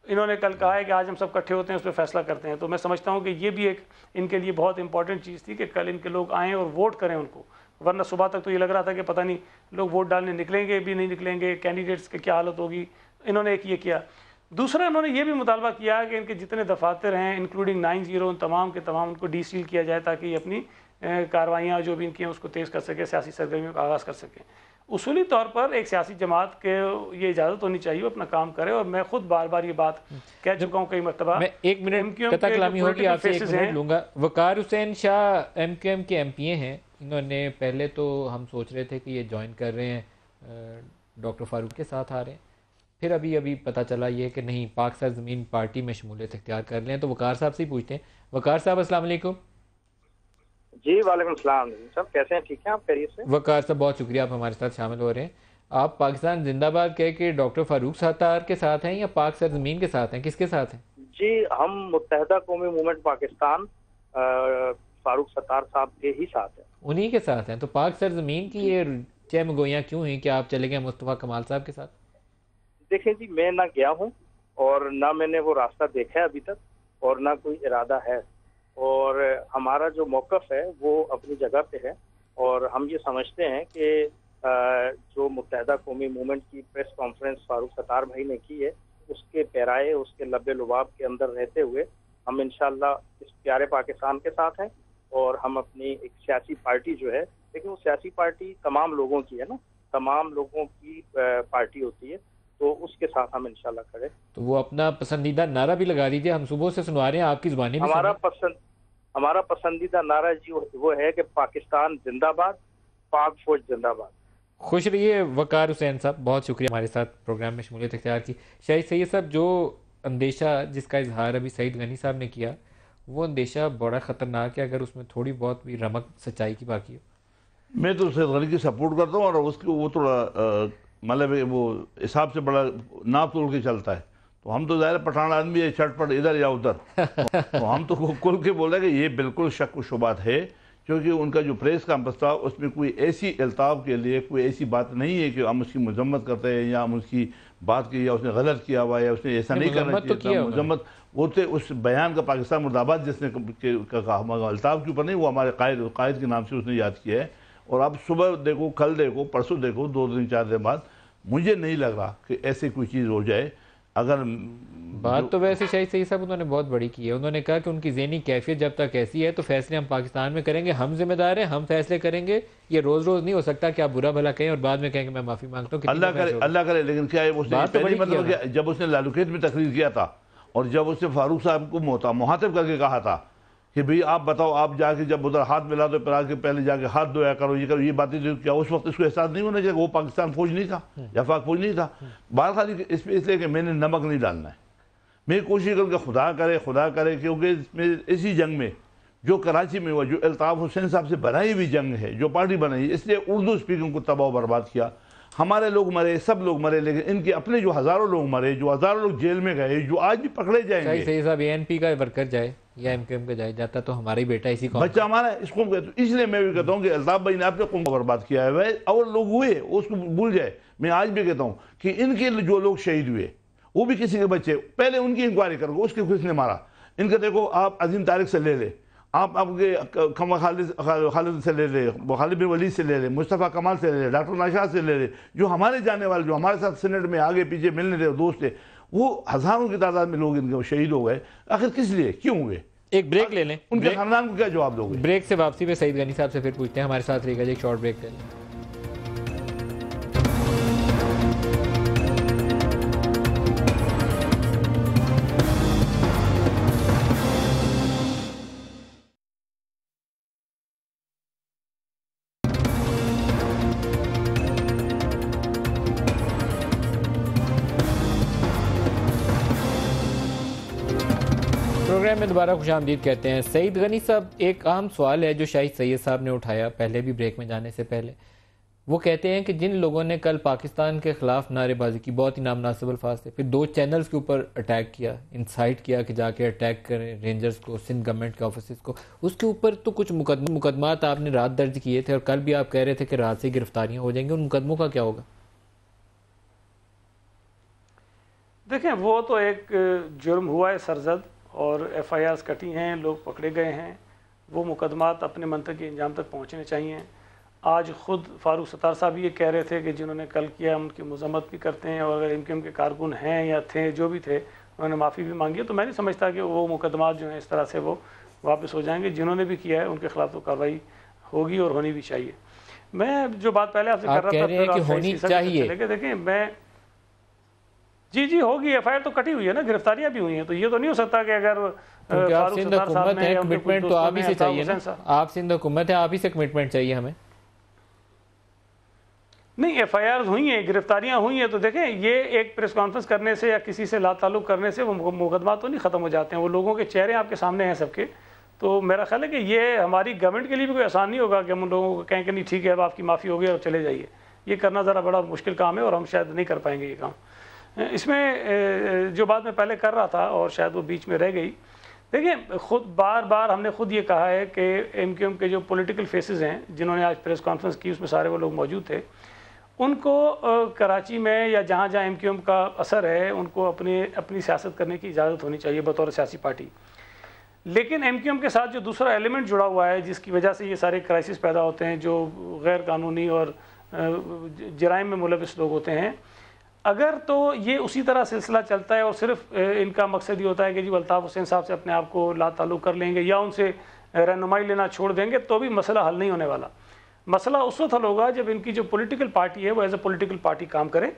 انہوں نے کل کہا ہے کہ آج ہم سب کٹھے ہوتے ہیں, اس پہ فیصلہ کرتے ہیں. تو میں سمجھتا ہوں کہ یہ بھی ایک ان کے لیے بہت امپورٹنٹ چیز تھی کہ کل ان کے لوگ آئیں اور ووٹ کریں ان کو, ورنہ صبح تک تو یہ لگ رہا تھا کہ پتہ نہیں لوگ ووٹ ڈالنے نکلیں گے بھی نہیں نکلیں گے, کینڈیڈیٹس کی کیا حالت ہوگی. انہوں نے ایک یہ کیا. دوسرا انہوں نے یہ بھی مطالبہ کیا کہ ان کے جتنے دفاتر ہیں انکلوڈنگ 90 ان تمام کے تمام ان کو ڈی سیل کیا جائے تاکہ یہ اپنی کاروائیاں جو بھی ان کی ہیں اس کو تیز کر سکے, سیاسی سرگرمیوں کا آغاز کر سکیں. اصولی طور پر ایک سیاسی جماعت کے یہ اجازت ہونی چاہیے وہ اپنا کام کرے, اور میں خود بار بار یہ بات کہہ چکا ہوں کئی مرتبہ. میں ایک منٹ قطع کلامی ہوگی آپ سے, ایک منٹ لوں گا. وقار Hussain Shah M Q M کے ایم پی اے ہیں. انہوں نے پہلے تو ہم سوچ رہے تھے کہ یہ جوائن کر رہے ہیں ڈاکٹر فاروق کے ساتھ آ رہے ہیں, پھر ابھی پتہ چلا یہ کہ نہیں پاک سرزمین پارٹی میں شمولیت اختیار کر لیں. تو وقار صاحب سے ہی پوچھتے ہیں. وقار صاحب السلام علیکم. جی وعلیکم السلام صاحب, کیسے ہیں, ٹھیک ہیں آپ, خیریت سے؟ وقار صاحب بہت شکریہ آپ ہمارے ساتھ شامل ہو رہے ہیں. آپ پاکستان زندہ باد کہہ کے ڈاکٹر فاروق ستار کے ساتھ ہیں یا پاک سرزمین کے ساتھ ہیں, کس کے ساتھ ہیں؟ جی ہم متحدہ قومی موومنٹ پاکستان فاروق ستار صاحب کے ہی ساتھ ہیں. انہی کے ساتھ ہیں. تو پاک سرزمین کی یہ چہمگوئیاں کیوں ہیں کہ آپ چلے گئے مصطفیٰ کمال صاحب کے ساتھ؟ دیکھیں جی, میں نہ گیا ہوں اور نہ میں نے وہ راستہ دیکھا ہے ابھی تک, اور نہ کوئی ارادہ ہے. اور ہمارا جو موقف ہے وہ اپنی جگہ پہ ہے, اور ہم یہ سمجھتے ہیں کہ جو متحدہ قومی موومنٹ کی پریس کانفرنس فاروق ستار بھائی نے کی ہے اس کے پیرائے, اس کے لب لباب کے اندر رہتے ہوئے ہم انشاءاللہ اس پیارے پاکستان کے ساتھ ہیں. اور ہم اپنی ایک سیاسی پارٹی جو ہے, لیکن وہ سیاسی پارٹی تمام لوگوں کی ہے نا, تمام لوگوں کی پارٹی ہوتی ہے, تو اس کے ساتھ ہم انشاءاللہ کھڑے. تو وہ اپنا پسندیدہ نعرہ بھی لگا دیجیے, ہم صبح سے سنوا رہے ہیں آپ کی زبانی بھی. ہمارا پسندیدہ نعرہ جی وہ ہے کہ پاکستان زندہ باد, پاک فوج زندہ باد. خوش رہیے وقار حسین صاحب, بہت شکریہ ہمارے ساتھ پروگرام میں شمولیت اختیار کی. شاہد سید صاحب, جو اندیشہ جس کا اظہار ابھی سعید غنی صاحب نے کیا وہ اندیشہ بڑا خطرناک ہے اگر اس میں تھوڑی بہت بھی رمق سچائی کی باقی ہو. میں تو سعید غنی کی سپورٹ کرتا ہوں, اور اس کی وہ تھوڑا مطلب وہ حساب سے بڑا ناپ توڑ کے چلتا ہے. تو ہم تو ظاہر پٹھان آدمی ہے, چٹ پٹ ادھر یا ادھر, تو ہم تو کھل کے بولے کہ یہ بالکل شک و شبہات ہے, کیونکہ ان کا جو پریس کانفرنس تھا اس میں کوئی ایسی الطاف کے لیے کوئی ایسی بات نہیں ہے کہ ہم اس کی مذمت کرتے ہیں یا ہم اس کی بات کی یا اس نے غلط کیا ہوا ہے یا اس نے ایسا نہیں کرنا چاہیے. مذمت وہ تھے اس بیان کا پاکستان مرد آباد جس نے کہا, الطاف کے اوپر نہیں, وہ ہمارے قائد کے نام سے اس نے یاد کیا ہے. اور اب صبح دیکھو, کل دیکھو, پرسوں دیکھو, 2 دن 4 دن بعد, مجھے نہیں لگ رہا کہ ایسے کوئی چیز ہو جائے. اگر بات تو ویسے شاہد سید صاحب انہوں نے بہت بڑی کی ہے. انہوں نے کہا کہ ان کی ذہنی کیفیت جب تک ایسی ہے تو فیصلے ہم پاکستان میں کریں گے, ہم ذمہ دار ہیں, ہم فیصلے کریں گے. یہ روز روز نہیں ہو سکتا کہ آپ برا بھلا کہیں اور بعد میں کہیں کہ میں معافی مانگتا ہوں. اللہ کرے, لیکن کیا ہے اس نے پہلی مطلب جب اس نے لالوکیت میں تقریر کیا تھا اور جب اس نے فاروق صاحب کو مخاطب کر کے کہا تھا کہ بھئی آپ بتاؤ, آپ جا کے جب ادھر ہاتھ ملا تو پھر آ کے پہلے جا کے ہاتھ دھویا کرو, یہ کرو, یہ باتیں جو کیا اس وقت اس کو احساس نہیں ہونا چاہیے وہ پاکستان فوج نہیں تھا یا پاک فوج نہیں تھا. بات خالی اس لیے کہ میں نے نمک نہیں ڈالنا ہے. میں کوشش کروں کہ خدا کرے کیونکہ اسی جنگ میں جو کراچی میں ہوا, جو الطاف حسین صاحب سے بنائی ہوئی جنگ ہے, جو پارٹی بنائی, اس لیے اردو اسپیکنگ کو تباہ و برباد کیا. ہمارے لوگ مرے, سب لوگ مرے, لیکن ان کے اپنے جو ہزاروں لوگ مرے, جو ہزاروں لوگ جیل میں گئے, جو آج بھی پکڑے جائیں گے. صحیح صاحب, اے این پی کا ورکر جائے یا ایم کیو ایم کا جاتا تو ہمارا ہی بیٹا اسی قوم بچہ ہمارا ہے, اس قوم کا. اس لیے میں بھی کہتا ہوں کہ الطاف بھائی نے اپنے قوم کو برباد کیا ہے, اور لوگ ہوئے اس کو بھول جائے. میں آج بھی کہتا ہوں کہ ان کے جو لوگ شہید ہوئے وہ بھی کسی کے بچے, پہلے ان کی انکوائری کرو اس کے کس نے مارا. ان کا دیکھو, آپ عظیم طارق سے لے لے, آپ کے خالد سے لے لے, خالد بن ولید سے لے لے, مصطفیٰ کمال سے لے لے, ڈاکٹر ناشاد سے لے لے, جو ہمارے جانے والے, جو ہمارے ساتھ سینٹ میں آگے پیچھے ملنے تھے دوست تھے, وہ ہزاروں کی تعداد میں لوگ ان کے شہید ہو گئے. آخر کس لیے, کیوں ہوئے؟ ایک بریک لے لیں, ان کے خاندان کو کیا جواب دو گے؟ بریک سے واپسی میں سعید غنی صاحب سے پھر پوچھتے ہیں, ہمارے ساتھ رہے گا جی, ایک شارٹ بریک لے لیں. پروگرام میں دوبارہ خوش آمدید کہتے ہیں. سعید غنی صاحب, ایک اہم سوال ہے جو شاہد سید صاحب نے اٹھایا پہلے بھی بریک میں جانے سے پہلے. وہ کہتے ہیں کہ جن لوگوں نے کل پاکستان کے خلاف نعرے بازی کی, بہت ہی نامناسب الفاظ تھے, پھر 2 چینلز کے اوپر اٹیک کیا, انسائٹ کیا کہ جا کے اٹیک کریں رینجرز کو, سندھ گورنمنٹ کے آفیسز کو, اس کے اوپر تو کچھ مقدمات آپ نے رات درج کیے تھے اور کل بھی آپ کہہ رہے تھے کہ رات سے گرفتاریاں ہو جائیں گی. ان مقدموں کا کیا ہوگا؟ دیکھیں, وہ تو ایک جرم ہوا ہے سرزد اور ایف آئی آرز کٹی ہیں, لوگ پکڑے گئے ہیں. وہ مقدمات اپنے منطقی انجام تک پہنچنے چاہیے. آج خود فاروق ستار صاحب یہ کہہ رہے تھے کہ جنہوں نے کل کیا ان کی مذمت بھی کرتے ہیں, اور اگر ایم کیو ایم کے کارکن ہیں یا تھے جو بھی تھے انہوں نے معافی بھی مانگی ہے. تو میں نہیں سمجھتا کہ وہ مقدمات جو ہیں اس طرح سے وہ واپس ہو جائیں گے. جنہوں نے بھی کیا ہے ان کے خلاف تو کارروائی ہوگی اور ہونی بھی چاہیے. میں جو بات پہلے آپ سے کر رہا تھا کہ ہونی چاہیے, دیکھیں میں جی ہوگی. ایف آئی آر تو کٹی ہوئی ہے نا, گرفتاریاں بھی ہوئی ہیں. تو یہ تو نہیں ہو سکتا کہ اگر آپ سندھ حکومت ہے, کمٹمنٹ تو آپ ہی سے چاہیے نا. آپ سندھ حکومت ہے, آپ ہی سے کمٹمنٹ چاہیے ہمیں. نہیں, ایف آئی آرز ہوئی ہیں, گرفتاریاں ہوئی ہیں. تو دیکھیں, یہ ایک پریس کانفرنس کرنے سے یا کسی سے لا تعلق کرنے سے وہ مقدمات تو نہیں ختم ہو جاتے ہیں. وہ لوگوں کے چہرے آپ کے سامنے ہیں سب کے. تو میرا خیال ہے کہ یہ ہماری گورنمنٹ کے لیے بھی کوئی آسان نہیں ہوگا کہ ہم ان لوگوں کو کہیں کہ نہیں ٹھیک ہے اب آپ کی معافی ہو گئی اور چلے جائیے. یہ کرنا ذرا بڑا مشکل کام ہے اور ہم شاید نہیں کر پائیں گے یہ کام. اس میں جو بات میں پہلے کر رہا تھا اور شاید وہ بیچ میں رہ گئی, دیکھیں خود بار ہم نے خود یہ کہا ہے کہ ایم کیو ایم کے جو پولیٹیکل فیسز ہیں جنہوں نے آج پریس کانفرنس کی, اس میں سارے وہ لوگ موجود تھے. ان کو کراچی میں یا جہاں جہاں ایم کیو ایم کا اثر ہے ان کو اپنی سیاست کرنے کی اجازت ہونی چاہیے بطور سیاسی پارٹی. لیکن ایم کیو ایم کے ساتھ جو دوسرا ایلیمنٹ جڑا ہوا ہے جس کی وجہ سے یہ سارے کرائسس پیدا ہوتے ہیں, جو غیر قانونی اور جرائم میں ملوث لوگ ہوتے ہیں, اگر تو یہ اسی طرح سلسلہ چلتا ہے اور صرف ان کا مقصد یہ ہوتا ہے کہ جی الطاف حسین صاحب سے اپنے آپ کو لا تعلق کر لیں گے یا ان سے رہنمائی لینا چھوڑ دیں گے, تو بھی مسئلہ حل نہیں ہونے والا. مسئلہ اس وقت حل ہوگا جب ان کی جو پولیٹیکل پارٹی ہے وہ ایز اے پولیٹیکل پارٹی کام کرے,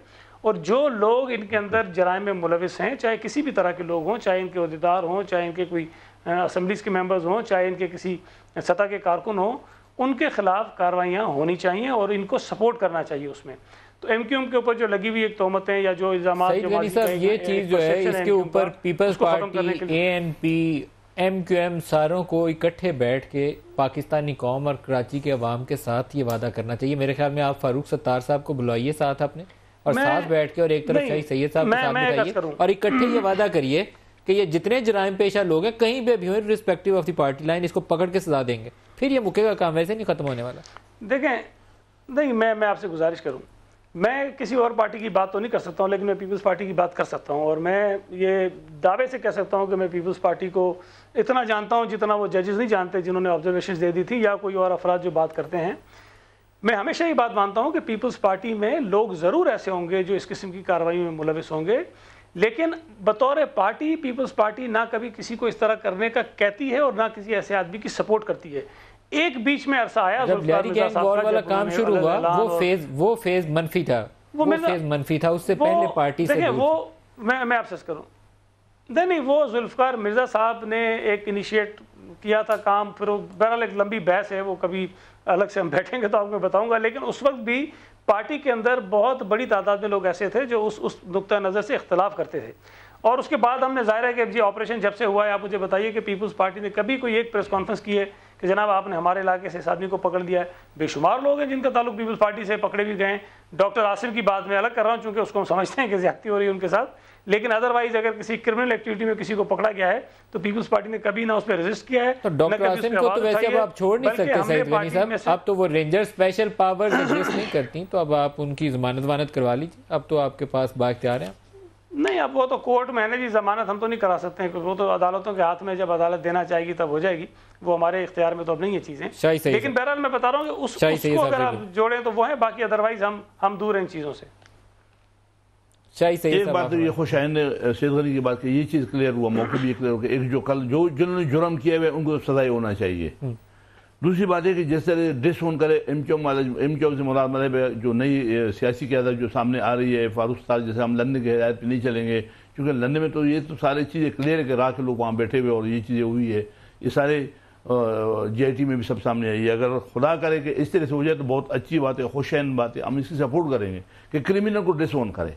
اور جو لوگ ان کے اندر جرائم میں ملوث ہیں, چاہے کسی بھی طرح کے لوگ ہوں, چاہے ان کے عہدیدار ہوں, چاہے ان کے کوئی اسمبلیز کے ممبرز ہوں, چاہے ان کے کسی سطح کے کارکن ہوں, ان کے خلاف کارروائیاں ہونی چاہیے اور ان کو سپورٹ کرنا چاہیے اس میں. تو ایم کیو ایم کے اوپر جو لگی ہوئی ایک تہمتیں یا جو الزامات یہ چیز جو ہے اس کے اوپر Peoples Party, A N P, M Q M ساروں کو اکٹھے بیٹھ کے پاکستانی قوم اور کراچی کے عوام کے ساتھ یہ وعدہ کرنا چاہیے. میرے خیال میں آپ فاروق ستار صاحب کو بلائیے ساتھ اپنے, اور ساتھ بیٹھ کے, اور ایک طرف شاہد سید صاحب کے ساتھ بتائیے اور اکٹھے یہ وعدہ کریے کہ یہ جتنے جرائم پیشہ لوگ ہیں کہیں پہ بھی ہوں respective of the party line, اس کو پکڑ کے سزا دیں گے. پھر یہ مکے کا کام ویسے نہیں ختم ہونے والا. دیکھیں, نہیں میں آپ سے گزارش کروں, میں کسی اور پارٹی کی بات تو نہیں کر سکتا ہوں, لیکن میں پیپلز پارٹی کی بات کر سکتا ہوں. اور میں یہ دعوے سے کہہ سکتا ہوں کہ میں پیپلز پارٹی کو اتنا جانتا ہوں جتنا وہ ججز نہیں جانتے جنہوں نے آبزرویشنز دے دی تھی یا کوئی اور افراد جو بات کرتے ہیں. میں ہمیشہ یہ بات مانتا ہوں کہ پیپلز پارٹی میں لوگ ضرور ایسے ہوں گے جو اس قسم کی کارروائی میں ملوث ہوں گے, لیکن بطور پارٹی پیپلز پارٹی نہ کبھی کسی کو اس طرح کرنے کا کہتی ہے اور نہ کسی ایسے آدمی کی سپورٹ کرتی ہے. ایک بیچ میں عرصہ آیا جب لیاری گینگ وار والا کام شروع ہوا, وہ فیز منفی تھا, وہ فیز منفی تھا. اس سے پہلے پارٹی سے وہ میں آپ سے کروں, نہیں وہ ذوالفقار مرزا صاحب نے ایک انیشیٹ کیا تھا کام, پھر بہرحال ایک لمبی بحث ہے, وہ کبھی الگ سے ہم بیٹھیں گے تو آپ کو بتاؤں گا. لیکن اس وقت بھی پارٹی کے اندر بہت بڑی تعداد میں لوگ ایسے تھے جو اس نقطہ نظر سے اختلاف کرتے تھے. اور اس کے بعد ہم نے ظاہر ہے کہ جی آپریشن جب سے ہوا ہے, آپ مجھے بتائیے کہ پیپلز پارٹی نے کبھی کوئی ایک پریس کانفرنس کی ہے کہ جناب آپ نے ہمارے علاقے سے اس آدمی کو پکڑ لیا ہے. بے شمار لوگ ہیں جن کا تعلق پیپلز پارٹی سے, پکڑے بھی گئے. ڈاکٹر عاصم کی بات میں الگ کر رہا ہوں چونکہ اس کو ہم سمجھتے ہیں کہ زیادتی ہو رہی ہے ان کے ساتھ, لیکن ادروائز اگر کسی کرمنل ایکٹیویٹی میں کسی کو پکڑا گیا ہے تو پیپلز پارٹی نے کبھی نہ اس پہ ریزسٹ کیا ہے. تو ڈاکٹر عاصم کو تو ویسے اب آپ چھوڑ نہیں سکتے سعید غنی صاحب, اب تو وہ رینجر اسپیشل پاورز ایگزسٹ نہیں کرتی, تو اب آپ ان کی ضمانت کروا لیجیے, اب تو آپ کے پاس بااختیار ہیں. نہیں, اب وہ تو کورٹ میں ہے نا جی, ضمانت ہم تو نہیں کرا سکتے ہیں, وہ تو عدالتوں کے ہاتھ میں, جب عدالت دینا چاہے گی تب ہو جائے گی, وہ ہمارے اختیار میں تو اب نہیں ہے چیزیں. لیکن بہرحال میں بتا رہا ہوں کہ اس کو اگر آپ جوڑیں تو وہ ہیں, باقی ادروائز ہم دور ہیں ان چیزوں سے. ایک بات یہ خوش آئند سعید غنی کی بات کہ یہ چیز کلیئر ہوا, موقع بھی کلیئر ہو کہ ایک جو کل جنہوں نے جرم کیا ہے ان کو سزا ہونا چاہیے. دوسری بات ہے کہ جس طرح ڈس اون کرے ایم کیو سے مراد مطلب جو نئی سیاسی قیادت جو سامنے آ رہی ہے, فاروق ستار جیسے ہم لندن کی ہدایت پہ نہیں چلیں گے, کیونکہ لندن میں تو یہ تو ساری چیزیں کلیئر ہے کہ راہ کے لوگ وہاں بیٹھے ہوئے اور یہ چیزیں ہوئی ہے, یہ سارے جی آئی ٹی میں بھی سب سامنے آئی ہے. اگر خدا کرے کہ اس طرح سے ہو جائے تو بہت اچھی بات ہے, خوش آئند بات ہے, ہم اس کی سپورٹ کریں گے کہ کرمنل کو ڈس اون کرے.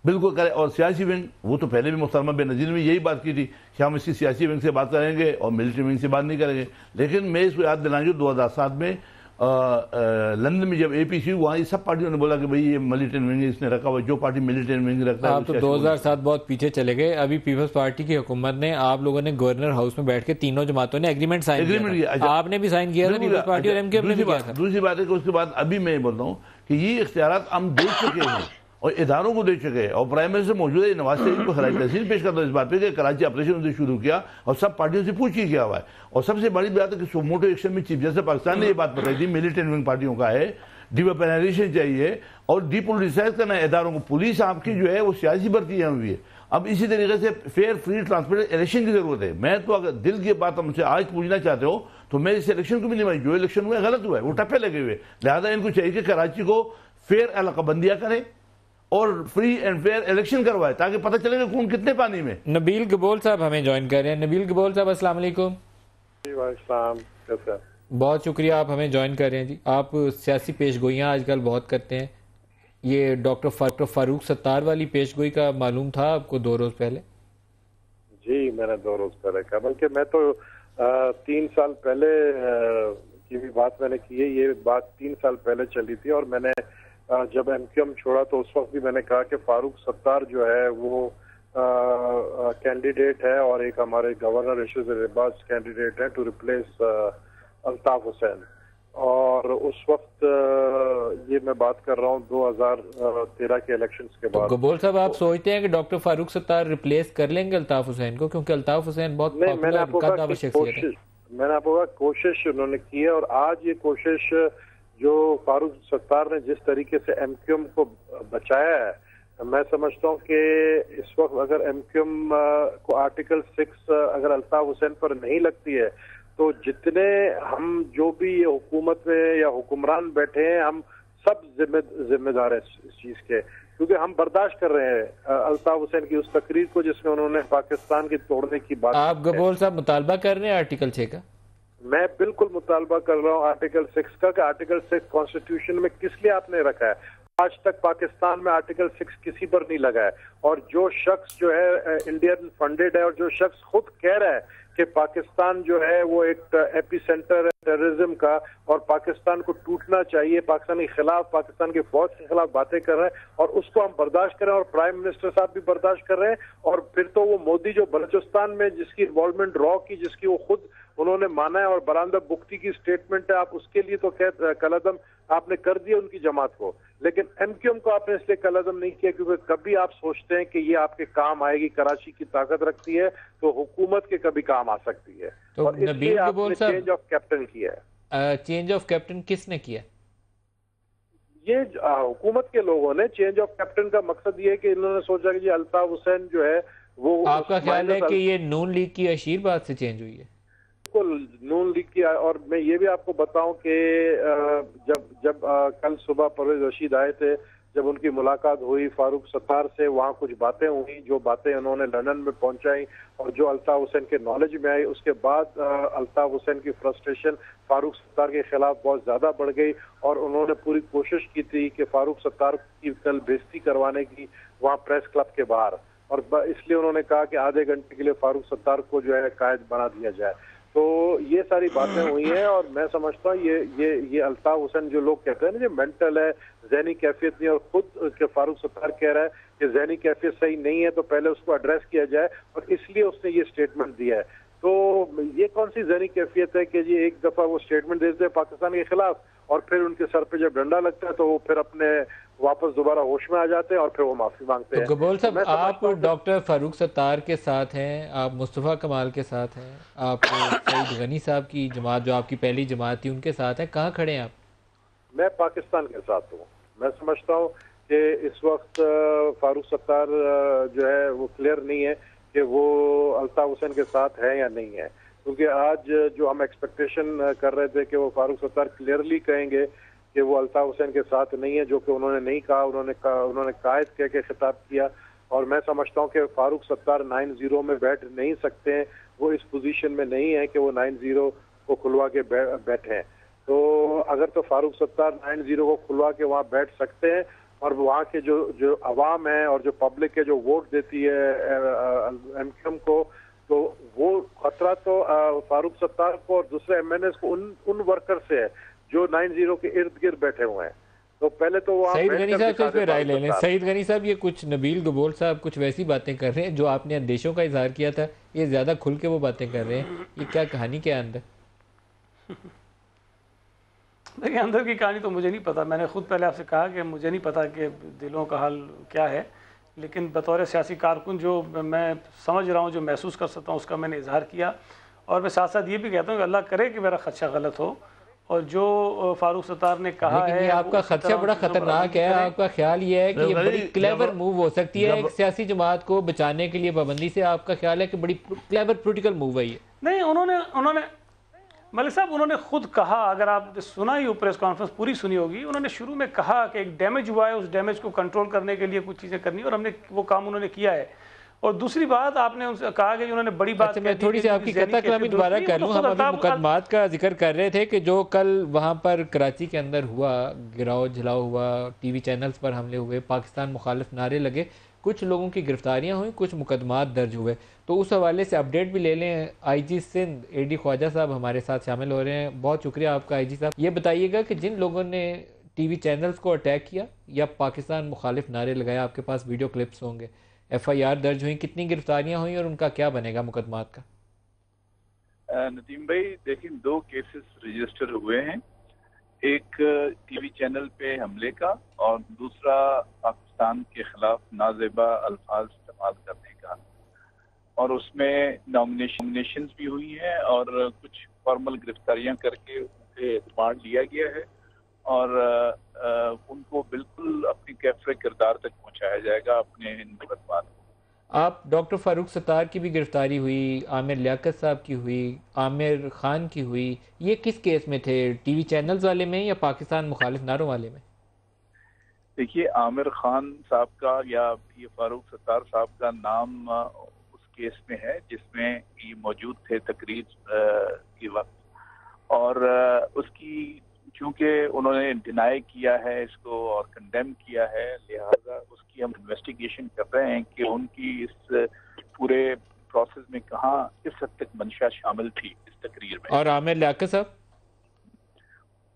بالکل کرے. اور سیاسی ونگ وہ تو پہلے بھی محترمہ بینظیر میں یہی بات کی تھی کہ ہم اس کی سیاسی ونگ سے بات کریں گے اور ملٹری ونگ سے بات نہیں کریں گے. لیکن میں اس کو یاد دلائیں گے 2007 میں لندن میں جب اے پی سی وہاں سب پارٹیوں نے بولا کہ بھئی یہ ملیٹنٹ ونگ اس نے رکھا ہوا, جو پارٹی ملیٹنٹ ونگ رکھتا ہے. آپ تو 2007 بہت پیچھے چلے گئے. ابھی پیپلز پارٹی کی حکومت نے, آپ لوگوں نے گورنر ہاؤس میں بیٹھ کے تینوں جماعتوں نے ایگریمنٹ سائن کیا تھا. آپ نے بھی سائن کیا تھا پیپلز پارٹی اور ایم کیو ایم نے بھی کیا تھا. دوسری بات ہے کہ اس کے بعد ابھی میں یہ بولتا ہوں کہ یہ اختیارات ہم دے چکے ہیں اور اداروں کو دے چکے ہیں. اور پرائم منسٹر موجود ہے, نواز شریف کو خراج تحسین پیش کرتا ہے اس بات پہ کہ کراچی آپریشن سے شروع کیا اور سب پارٹیوں سے پوچھ کیا ہوا ہے. اور سب سے بڑی بات ہے کہ سوموٹو ایکشن میں چیف جسٹس پاکستان نے یہ بات بتائی تھی ملیٹنٹ ونگ پارٹیوں کا ہے, ڈی ویپنائزیشن چاہیے اور ڈی پولیٹیسائز کرنا ہے اداروں کو. پولیس آپ کی جو ہے وہ سیاسی بھرتی ہے ہوئی ہے. اب اسی طریقے سے فیئر فری ٹرانسپیرنٹ الیکشن کی ضرورت ہے. میں تو اگر دل کی بات ہم سے آج پوچھنا چاہتے ہو تو میں اس الیکشن کو بھی نہیں مانی. جو الیکشن ہوا ہے غلط ہوا ہے, وہ ٹپے لگے ہوئے. لہٰذا ان کو چاہیے کہ کراچی کو فیئر علاقہ بندیاں کریں اور فری اینڈ فیئر الیکشن کروائے تاکہ پتہ چلے کہ کون کتنے پانی میں. نبیل گبول صاحب ہمیں جوائن کر رہے ہیں. نبیل گبول صاحب السلام علیکم. السلام. بہت شکریہ آپ ہمیں جوائن کر رہے ہیں. جی آپ سیاسی پیش گوئیاں آج کل بہت کرتے ہیں. یہ ڈاکٹر فاروق ستار والی پیش گوئی کا معلوم تھا آپ کو 2 روز پہلے؟ جی میں نے 2 روز پہلے کہا, بلکہ میں تو 3 سال پہلے کی بھی بات میں نے کی ہے. یہ بات 3 سال پہلے چلی تھی اور میں نے جب ایم کیو ایم چھوڑا تو اس وقت بھی میں نے کہا کہ فاروق ستار جو ہے وہ کینڈیڈیٹ ہے اور ایک ہمارے گورنر ایشوز رباز کینڈیڈیٹ ہے ٹو ریپلیس الطاف حسین. اور اس وقت یہ میں بات کر رہا ہوں 2013 کے الیکشنز کے بعد. گبول صاحب آپ سوچتے ہیں کہ ڈاکٹر فاروق ستار ریپلیس کر لیں گے الطاف حسین کو؟ کیونکہ الطاف حسین بہت پاپولر شخصیت ہے. میں نے آپ کو کوشش انہوں نے کی ہے اور آج یہ کوشش جو فاروق ستار نے جس طریقے سے ایم کیو ایم کو بچایا ہے, میں سمجھتا ہوں کہ اس وقت اگر ایم کیو ایم کو آرٹیکل 6 اگر الطاف حسین پر نہیں لگتی ہے تو جتنے ہم جو بھی حکومت میں یا حکمران بیٹھے ہیں ہم سب ذمہ دار ہیں اس چیز کے, کیونکہ ہم برداشت کر رہے ہیں الطاف حسین کی اس تقریر کو جس میں انہوں نے پاکستان کی توڑنے کی بات. آپ گبول صاحب مطالبہ کر رہے ہیں آرٹیکل 6 کا؟ میں بالکل مطالبہ کر رہا ہوں آرٹیکل 6 کا کہ آرٹیکل 6 کانسٹیٹیوشن میں کس لیے آپ نے رکھا ہے. آج تک پاکستان میں آرٹیکل 6 کسی پر نہیں لگا ہے. اور جو شخص جو ہے انڈین فنڈیڈ ہے اور جو شخص خود کہہ رہا ہے کہ پاکستان جو ہے وہ ایک ایپی سینٹر ہے ٹیررزم کا اور پاکستان کو ٹوٹنا چاہیے, پاکستان کے خلاف پاکستان کی فوج کے خلاف باتیں کر رہے ہیں اور اس کو ہم برداشت کر رہے ہیں اور پرائم منسٹر صاحب بھی برداشت کر رہے ہیں. اور پھر تو وہ مودی جو بلوچستان میں جس کی انوالومنٹ را کی, جس کی وہ خود انہوں نے مانا ہے اور برآمدہ بختی کی سٹیٹمنٹ ہے, آپ اس کے لیے تو قلعدم آپ نے کر دیا ان کی جماعت کو. لیکن ایم کیو ایم کو آپ نے اس لیے قلعدم نہیں کیا کیونکہ کبھی آپ سوچتے ہیں کہ یہ آپ کے کام آئے گی, کراچی کی طاقت رکھتی ہے تو حکومت کے کبھی کام آ سکتی ہے. اور اس لیے آپ نے چینج آف کیپٹن کیا ہے. چینج آف کیپٹن کس نے کیا؟ یہ حکومت کے لوگوں نے. چینج آف کیپٹن کا مقصد یہ ہے کہ انہوں نے سوچا کہ جی الطاف حسین جو ہے وہ, آپ کا خیال ہے کہ یہ نون لیگ کی اشیر بات سے چینج ہوئی ہے؟ نون لیگ کی. اور میں یہ بھی آپ کو بتاؤں کہ جب کل صبح پرویز رشید آئے تھے, جب ان کی ملاقات ہوئی فاروق ستار سے, وہاں کچھ باتیں ہوئی, جو باتیں انہوں نے لندن میں پہنچائی اور جو الطاف حسین کے نالج میں آئی, اس کے بعد الطاف حسین کی فرسٹریشن فاروق ستار کے خلاف بہت زیادہ بڑھ گئی اور انہوں نے پوری کوشش کی تھی کہ فاروق ستار کی کل بےزتی کروانے کی وہاں پریس کلب کے باہر, اور اس لیے انہوں نے کہا کہ آدھے گھنٹے کے لیے فاروق ستار کو جو ہے قائد بنا دیا جائے. تو یہ ساری باتیں ہوئی ہیں اور میں سمجھتا ہوں یہ الطاف حسین جو لوگ کہتے ہیں نا یہ مینٹل ہے, ذہنی کیفیت نہیں, اور خود فاروق ستار کہہ رہا ہے کہ ذہنی کیفیت صحیح نہیں ہے تو پہلے اس کو ایڈریس کیا جائے, اور اس لیے اس نے یہ سٹیٹمنٹ دیا ہے. تو یہ کون سی ذہنی کیفیت ہے کہ جی ایک دفعہ وہ سٹیٹمنٹ دیتے ہیں پاکستان کے خلاف اور پھر ان کے سر پہ جب ڈنڈا لگتا ہے تو وہ پھر اپنے واپس دوبارہ ہوش میں آ جاتے ہیں اور پھر وہ معافی مانگتے ہیں. گبول صاحب آپ ڈاکٹر فاروق ستار کے ساتھ ہیں, آپ مصطفیٰ کمال کے ساتھ ہیں, آپ سعید غنی صاحب کی جماعت جو آپ کی پہلی جماعت تھی ان کے ساتھ ہیں, کہاں کھڑے ہیں آپ؟ میں پاکستان کے ساتھ ہوں. میں سمجھتا ہوں کہ اس وقت فاروق ستار جو ہے وہ کلیئر نہیں ہے کہ وہ الطاف حسین کے ساتھ ہے یا نہیں ہے, کیونکہ آج جو ہم ایکسپیکٹیشن کر رہے تھے کہ وہ فاروق ستار کلیئرلی کہیں گے کہ وہ الطاف حسین کے ساتھ نہیں ہے, جو کہ انہوں نے نہیں کہا. انہوں نے قائد کہہ کے خطاب کیا اور میں سمجھتا ہوں کہ فاروق ستار 9-0 میں بیٹھ نہیں سکتے ہیں, وہ اس پوزیشن میں نہیں ہے کہ وہ 9-0 کو کھلوا کے بیٹھے ہیں. تو اگر تو فاروق ستار 9-0 کو کھلوا کے وہاں بیٹھ سکتے ہیں اور وہاں کے جو عوام ہے اور جو پبلک ہے جو ووٹ دیتی ہے MQM کو، تو وہ خطرہ تو فاروق ستار کو اور دوسرے MNAs کو ان ورکر سے ہے جو 90 کے ارد گرد بیٹھے ہوئے ہیں. تو پہلے تو وہ سعید غنی صاحب سے اس پہ رائے لے لیں. سعید غنی صاحب، یہ کچھ نبیل گبول صاحب کچھ ویسی باتیں کر رہے ہیں جو آپ نے اندیشوں کا اظہار کیا تھا، یہ زیادہ کھل کے وہ باتیں کر رہے ہیں. یہ کیا کہانی کیا اندر؟ دیکھیں، اندر کی کہانی تو مجھے نہیں پتا. میں نے خود پہلے آپ سے کہا کہ مجھے نہیں پتا کہ دلوں کا حال کیا ہے، لیکن بطور سیاسی کارکن جو میں سمجھ رہا ہوں، جو محسوس کر سکتا ہوں، اس کا میں نے اظہار کیا. اور میں ساتھ ساتھ یہ بھی کہتا ہوں کہ اللہ کرے کہ میرا خدشہ غلط ہو، اور جو فاروق ستار نے کہا ہے، لیکن آپ کا خدشہ بڑا خطرناک ہے. آپ کا خیال یہ ہے کہ یہ بڑی کلیور موو ہو سکتی ہے ایک سیاسی جماعت کو بچانے کے لیے پابندی سے. آپ کا خیال ہے کہ بڑی کلیور پولیٹیکل موو ہے یہ؟ نہیں، انہوں نے ملک صاحب انہوں نے خود کہا، اگر آپ نے سنا ہی پریس کانفرنس پوری سنی ہوگی، انہوں نے شروع میں کہا کہ ایک ڈیمیج ہوا ہے، اس ڈیمیج کو کنٹرول کرنے کے لیے کچھ چیزیں کرنی، اور ہم نے وہ کام انہوں نے کیا ہے. اور دوسری بات آپ نے ان سے کہا کہ انہوں نے بڑی بات. میں تھوڑی سی آپ کی قطع کلامی دوبارہ کر لوں. ہم ابھی مقدمات کا ذکر کر رہے تھے کہ جو کل وہاں پر کراچی کے اندر ہوا، گراؤ جھلاؤ ہوا، ٹی وی چینلز پر حملے ہوئے، پاکستان مخالف نعرے لگے، کچھ لوگوں کی گرفتاریاں ہوئیں، کچھ مقدمات درج ہوئے. تو اس حوالے سے اپڈیٹ بھی لے لیں. IG سندھ AD خواجہ صاحب ہمارے ساتھ شامل ہو رہے ہیں. بہت شکریہ آپ کا IG صاحب. یہ بتائیے گا کہ جن لوگوں نے ٹی وی چینلز کو اٹیک کیا یا پاکستان مخالف نعرے لگایا، آپ کے پاس ویڈیو کلپس ہوں گے، FIR درج ہوئیں، کتنی گرفتاریاں ہوئیں اور ان کا کیا بنے گا مقدمات کا؟ ندیم بھائی دیکھیں، 2 کیسز رجسٹر ہوئے ہیں، ایک ٹی وی چینل پہ حملے کا اور دوسرا پاکستان کے خلاف نازیبا الفاظ استعمال کرنے کا. اور اس میں نامنیشنز بھی ہوئی ہیں اور کچھ فارمل گرفتاریاں کر کے ان سے ریمانڈ لیا گیا ہے، اور ان کو بالکل اپنی کیفر کردار تک پہنچایا جائے گا اپنے ان مقدمات. آپ ڈاکٹر فاروق ستار کی بھی گرفتاری ہوئی، عامر لیاقت صاحب کی ہوئی، عامر خان کی ہوئی، یہ کس کیس میں تھے؟ ٹی وی چینلز والے میں یا پاکستان مخالف نعروں والے میں؟ دیکھیے، عامر خان صاحب کا یا یہ فاروق ستار صاحب کا نام اس کیس میں ہے جس میں یہ موجود تھے تقریر کے وقت، اور اس کی چونکہ انہوں نے ڈینائی کیا ہے اس کو اور کنڈیم کیا ہے، لہذا اس کی ہم انویسٹیگیشن کر رہے ہیں کہ ان کی اس پورے پروسیس میں کہاں کس حد تک منشا شامل تھی اس تقریر میں. اور عامر لیاقت صاحب؟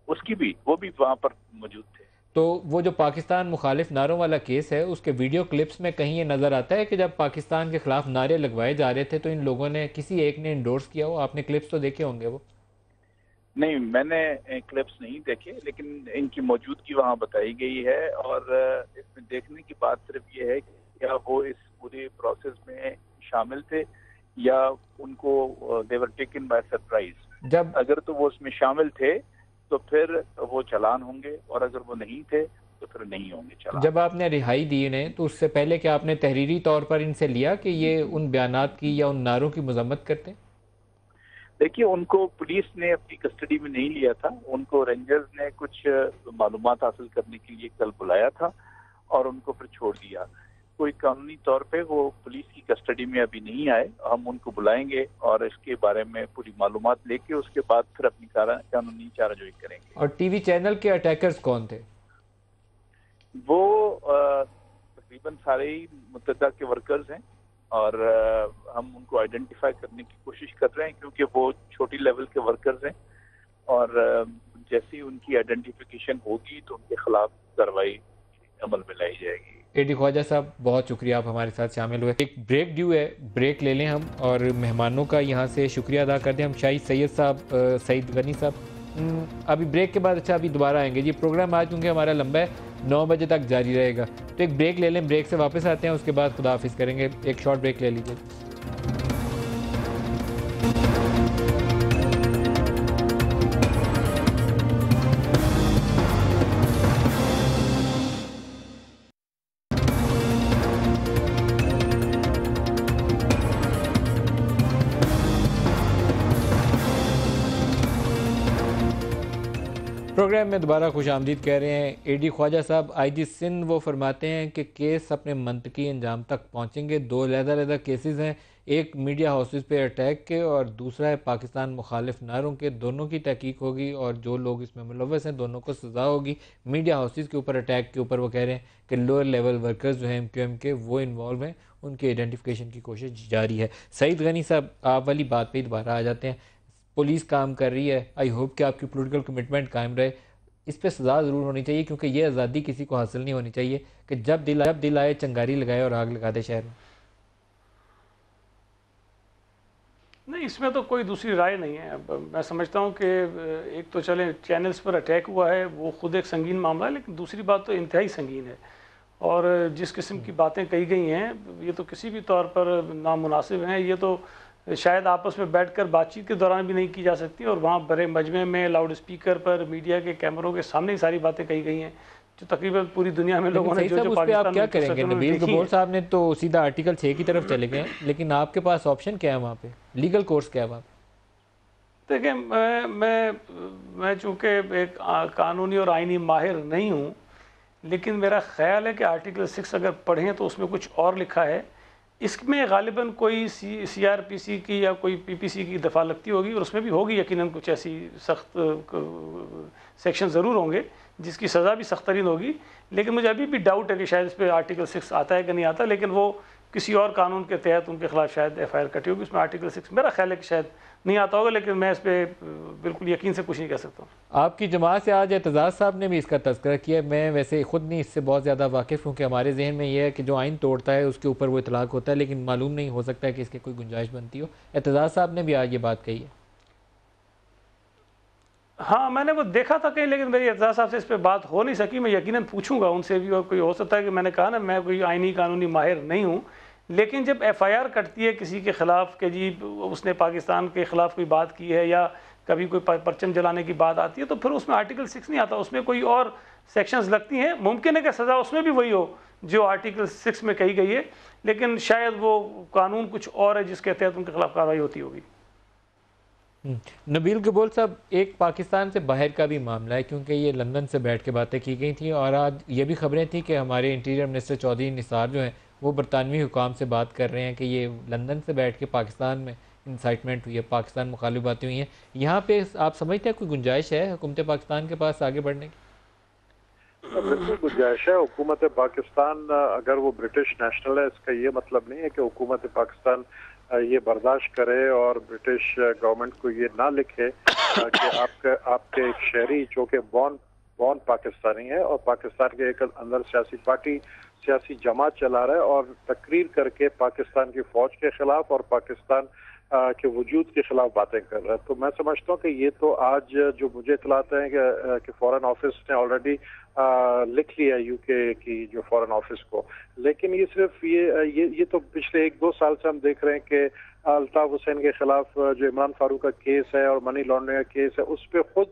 اس کی بھی، وہ بھی وہاں پر موجود تھے. تو وہ جو پاکستان مخالف نعروں والا کیس ہے، اس کے ویڈیو کلپس میں کہیں یہ نظر آتا ہے کہ جب پاکستان کے خلاف نعرے لگوائے جا رہے تھے تو ان لوگوں نے کسی ایک نے انڈورس کیا ہو؟ آپ نے کلپس تو دیکھے ہوں گے. وہ نہیں، میں نے کلپس نہیں دیکھے، لیکن ان کی موجودگی وہاں بتائی گئی ہے. اور اس میں دیکھنے کی بات صرف یہ ہے کہ کیا وہ اس پورے پروسیس میں شامل تھے یا ان کو they were taken by surprise. جب اگر تو وہ اس میں شامل تھے تو پھر وہ چالان ہوں گے، اور اگر وہ نہیں تھے تو پھر نہیں ہوں گے چالان. جب آپ نے رہائی دی انہیں تو اس سے پہلے کہ آپ نے تحریری طور پر ان سے لیا کہ یہ ان بیانات کی یا ان نعروں کی مذمت کرتے ہیں؟ دیکھیے، ان کو پولیس نے اپنی کسٹڈی میں نہیں لیا تھا، ان کو رینجرز نے کچھ معلومات حاصل کرنے کے لیے کل بلایا تھا اور ان کو پھر چھوڑ دیا. کوئی قانونی طور پہ وہ پولیس کی کسٹڈی میں ابھی نہیں آئے. ہم ان کو بلائیں گے اور اس کے بارے میں پوری معلومات لے کے اس کے بعد پھر اپنی قانونی چارہ جوئی کریں گے. اور ٹی وی چینل کے اٹیکرز کون تھے؟ وہ تقریباً سارے ہی متحدہ کے ورکرز ہیں، اور ہم ان کو آئیڈینٹیفائی کرنے کی کوشش کر رہے ہیں کیونکہ وہ چھوٹی لیول کے ورکرز ہیں، اور جیسی ان کی آئیڈینٹیفیکیشن ہوگی تو ان کے خلاف کارروائی عمل میں لائی جائے گی. AD خواجہ صاحب بہت شکریہ، آپ ہمارے ساتھ شامل ہوئے. ایک بریک ڈیو ہے، بریک لے لیں ہم اور مہمانوں کا یہاں سے شکریہ ادا کر دیں. ہم شاہد سید صاحب، سعید غنی صاحب ابھی بریک کے بعد ابھی دوبارہ آئیں گے. یہ پروگرام آج کیونکہ ہمارا لمبا ہے، 9 بجے تک جاری رہے گا، تو ایک بریک لے لیں، بریک سے واپس آتے ہیں، اس کے بعد خدا حافظ کریں گے. ایک شارٹ بریک لے لیجیے. پروگرام میں دوبارہ خوش آمدید کہہ رہے ہیں. AD خواجہ صاحب IG سندھ وہ فرماتے ہیں کہ کیس اپنے منطقی انجام تک پہنچیں گے. 2 علیحدہ کیسز ہیں، ایک میڈیا ہاؤسز پہ اٹیک کے اور دوسرا ہے پاکستان مخالف نعروں کے، دونوں کی تحقیق ہوگی اور جو لوگ اس میں ملوث ہیں دونوں کو سزا ہوگی۔ میڈیا ہاؤسز کے اوپر اٹیک کے اوپر وہ کہہ رہے ہیں کہ لوئر لیول ورکرز جو ہیں MQM کے وہ انوالو ہیں، ان کے آئیڈینٹیفیکیشن کی کوشش جاری ہے۔ سعید غنی صاحب، آپ والی بات پہ دوبارہ آ جاتے ہیں، پولیس کام کر رہی ہے، آئی ہوپ کہ آپ کی پولیٹیکل کمٹمنٹ قائم رہے، اس پہ سزا ضرور ہونی چاہیے کیونکہ یہ آزادی کسی کو حاصل نہیں ہونی چاہیے کہ جب دل آئے چنگاری لگائے اور آگ لگا دے شہر میں۔ نہیں، اس میں تو کوئی دوسری رائے نہیں ہے۔ میں سمجھتا ہوں کہ ایک تو چلیں چینلز پر اٹیک ہوا ہے وہ خود ایک سنگین معاملہ ہے، لیکن دوسری بات تو انتہائی سنگین ہے، اور جس قسم کی باتیں کہی گئی ہیں یہ تو کسی بھی طور پر نامناسب ہیں۔ یہ تو شاید آپس میں بیٹھ کر بات چیت کے دوران بھی نہیں کی جا سکتی، اور وہاں بڑے مجمع میں لاؤڈ اسپیکر پر میڈیا کے کیمروں کے سامنے ہی ساری باتیں کہی گئی ہیں جو تقریباً پوری دنیا میں لوگوں نے جو آپ کیا کریں گے؟ نبیل گبور صاحب نے تو سیدھا آرٹیکل 6 کی طرف چلے گئے، لیکن آپ کے پاس آپشن کیا ہے وہاں پہ؟ لیگل کورس کیا ہے وہاں پہ؟ دیکھیں، میں چونکہ ایک قانونی اور آئینی ماہر نہیں ہوں، لیکن میرا خیال ہے کہ آرٹیکل 6 اگر پڑھیں تو اس میں کچھ اور لکھا ہے، اس میں غالباً کوئی CRPC کی یا کوئی PPC کی دفعہ لگتی ہوگی، اور اس میں بھی ہوگی یقیناً کچھ ایسی سخت سیکشن ضرور ہوں گے جس کی سزا بھی سخت ترین ہوگی، لیکن مجھے ابھی بھی ڈاؤٹ ہے کہ شاید اس پہ آرٹیکل 6 آتا ہے کہ نہیں آتا، لیکن وہ کسی اور قانون کے تحت ان کے خلاف شاید FIR کٹی ہوگی۔ اس میں آرٹیکل 6 میرا خیال ہے کہ شاید نہیں آتا ہوگا، لیکن میں اس پہ بالکل یقین سے کچھ نہیں کہہ سکتا ہوں۔ آپ کی جماعت سے آج اعتزاز صاحب نے بھی اس کا تذکرہ کیا، میں ویسے خود نہیں اس سے بہت زیادہ واقف ہوں کہ ہمارے ذہن میں یہ ہے کہ جو آئین توڑتا ہے اس کے اوپر وہ اطلاق ہوتا ہے، لیکن معلوم نہیں ہو سکتا ہے کہ اس کے کوئی گنجائش بنتی ہو۔ اعتزاز صاحب نے بھی آج یہ بات کہی ہے۔ ہاں، میں نے وہ دیکھا تھا کہیں، لیکن میری اعتزاز صاحب سے اس پہ بات ہو نہیں سکی۔ میں یقیناً پوچھوں گا ان سے بھی، اور کوئی ہو سکتا ہے کہ میں نے کہا نا میں کوئی آئینی قانونی ماہر نہیں ہوں، لیکن جب FIR کٹتی ہے کسی کے خلاف کہ جی اس نے پاکستان کے خلاف کوئی بات کی ہے یا کبھی کوئی پرچم جلانے کی بات آتی ہے، تو پھر اس میں آرٹیکل 6 نہیں آتا، اس میں کوئی اور سیکشنز لگتی ہیں۔ ممکن ہے کہ سزا اس میں بھی وہی ہو جو آرٹیکل 6 میں کہی گئی ہے، لیکن شاید وہ قانون کچھ اور ہے جس کے تحت ان کے خلاف کارروائی ہوتی ہوگی۔ نبیل گبور صاحب، ایک پاکستان سے باہر کا بھی معاملہ ہے کیونکہ یہ لندن سے بیٹھ کے باتیں کی گئی تھیں، اور آج یہ بھی خبریں تھیں کہ ہمارے انٹیریئر منسٹر چودھری نثار جو ہیں وہ برطانوی حکام سے بات کر رہے ہیں کہ یہ لندن سے بیٹھ کے پاکستان میں انسائٹمنٹ ہوئی ہے، پاکستان مخالف باتیں ہوئی ہیں۔ یہاں پہ آپ سمجھتے ہیں کوئی گنجائش ہے حکومت پاکستان کے پاس آگے بڑھنے کی؟ بالکل گنجائش ہے۔ حکومت پاکستان اگر وہ برٹش نیشنل ہے، اس کا یہ مطلب نہیں ہے کہ حکومت پاکستان یہ برداشت کرے اور برٹش گورنمنٹ کو یہ نہ لکھے کہ آپ کے ایک شہری جو کہ بورن پاکستانی ہے اور پاکستان کے ایک اندر سیاسی پارٹی سیاسی جماعت چلا رہا ہے اور تقریر کر کے پاکستان کی فوج کے خلاف اور پاکستان کے وجود کے خلاف باتیں کر رہا ہے، تو میں سمجھتا ہوں کہ یہ تو آج جو مجھے اطلاعات ہیں کہ فورن آفس نے آلریڈی لکھ لیا UK کی جو فورن آفس کو، لیکن یہ صرف یہ تو پچھلے 1-2 سال سے ہم دیکھ رہے ہیں کہ الطاف حسین کے خلاف جو عمران فاروق کا کیس ہے اور منی لانڈرنگ کا کیس ہے، اس پہ خود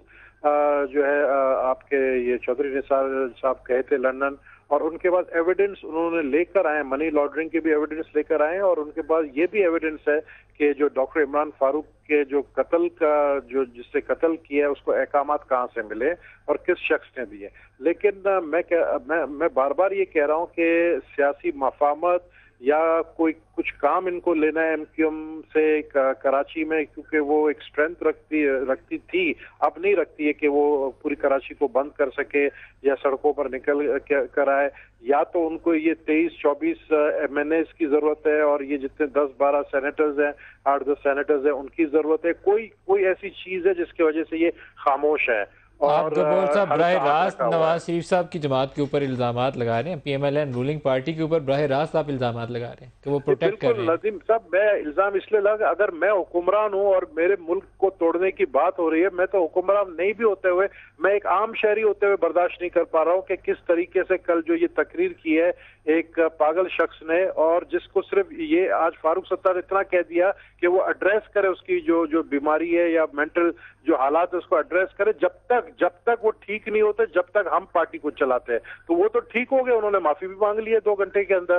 جو ہے آپ کے یہ چودھری نثار صاحب گئے تھے لندن، اور ان کے بعد ایویڈنس انہوں نے لے کر آئے، منی لانڈرنگ کے بھی ایویڈنس لے کر آئے، اور ان کے بعد یہ بھی ایویڈنس ہے کہ جو ڈاکٹر عمران فاروق کے جو قتل کا جس سے قتل کیا ہے اس کو احکامات کہاں سے ملے اور کس شخص نے دیے۔ لیکن میں بار بار یہ کہہ رہا ہوں کہ سیاسی مفاہمت یا کوئی کچھ کام ان کو لینا ہے MQM سے کراچی میں، کیونکہ وہ ایک اسٹرینتھ رکھتی تھی، اب نہیں رکھتی ہے کہ وہ پوری کراچی کو بند کر سکے یا سڑکوں پر نکل کر آئے، یا تو ان کو یہ 23-24 MNAs کی ضرورت ہے اور یہ جتنے 10-12 سینیٹرز ہیں، 8-10 سینیٹرز ہیں، ان کی ضرورت ہے، کوئی ایسی چیز ہے جس کی وجہ سے یہ خاموش ہے۔ آپ گبور صاحب براہ راست نواز شریف صاحب کی جماعت کے اوپر الزامات لگا رہے ہیں، PMLN رولنگ پارٹی کے اوپر براہ راست آپ الزامات لگا رہے ہیں کہ وہ پروٹیکٹ کر رہے ہیں۔ بالکل نظیم صاحب، میں الزام اس لیے لگا، اگر میں حکمران ہوں اور میرے ملک کو توڑنے کی بات ہو رہی ہے، میں تو حکمران نہیں بھی ہوتے ہوئے میں ایک عام شہری ہوتے ہوئے برداشت نہیں کر پا رہا ہوں کہ کس طریقے سے کل جو یہ تقریر کی ہے ایک پاگل شخص نے، اور جس کو صرف یہ آج فاروق ستار اتنا کہہ دیا کہ وہ ایڈریس کرے اس کی جو بیماری ہے یا مینٹل جو حالات ہے اس کو ایڈریس کرے، جب تک وہ ٹھیک نہیں ہوتے جب تک ہم پارٹی کو چلاتے ہیں، تو وہ تو ٹھیک ہو گئے، انہوں نے معافی بھی مانگ لی ہے 2 گھنٹے کے اندر،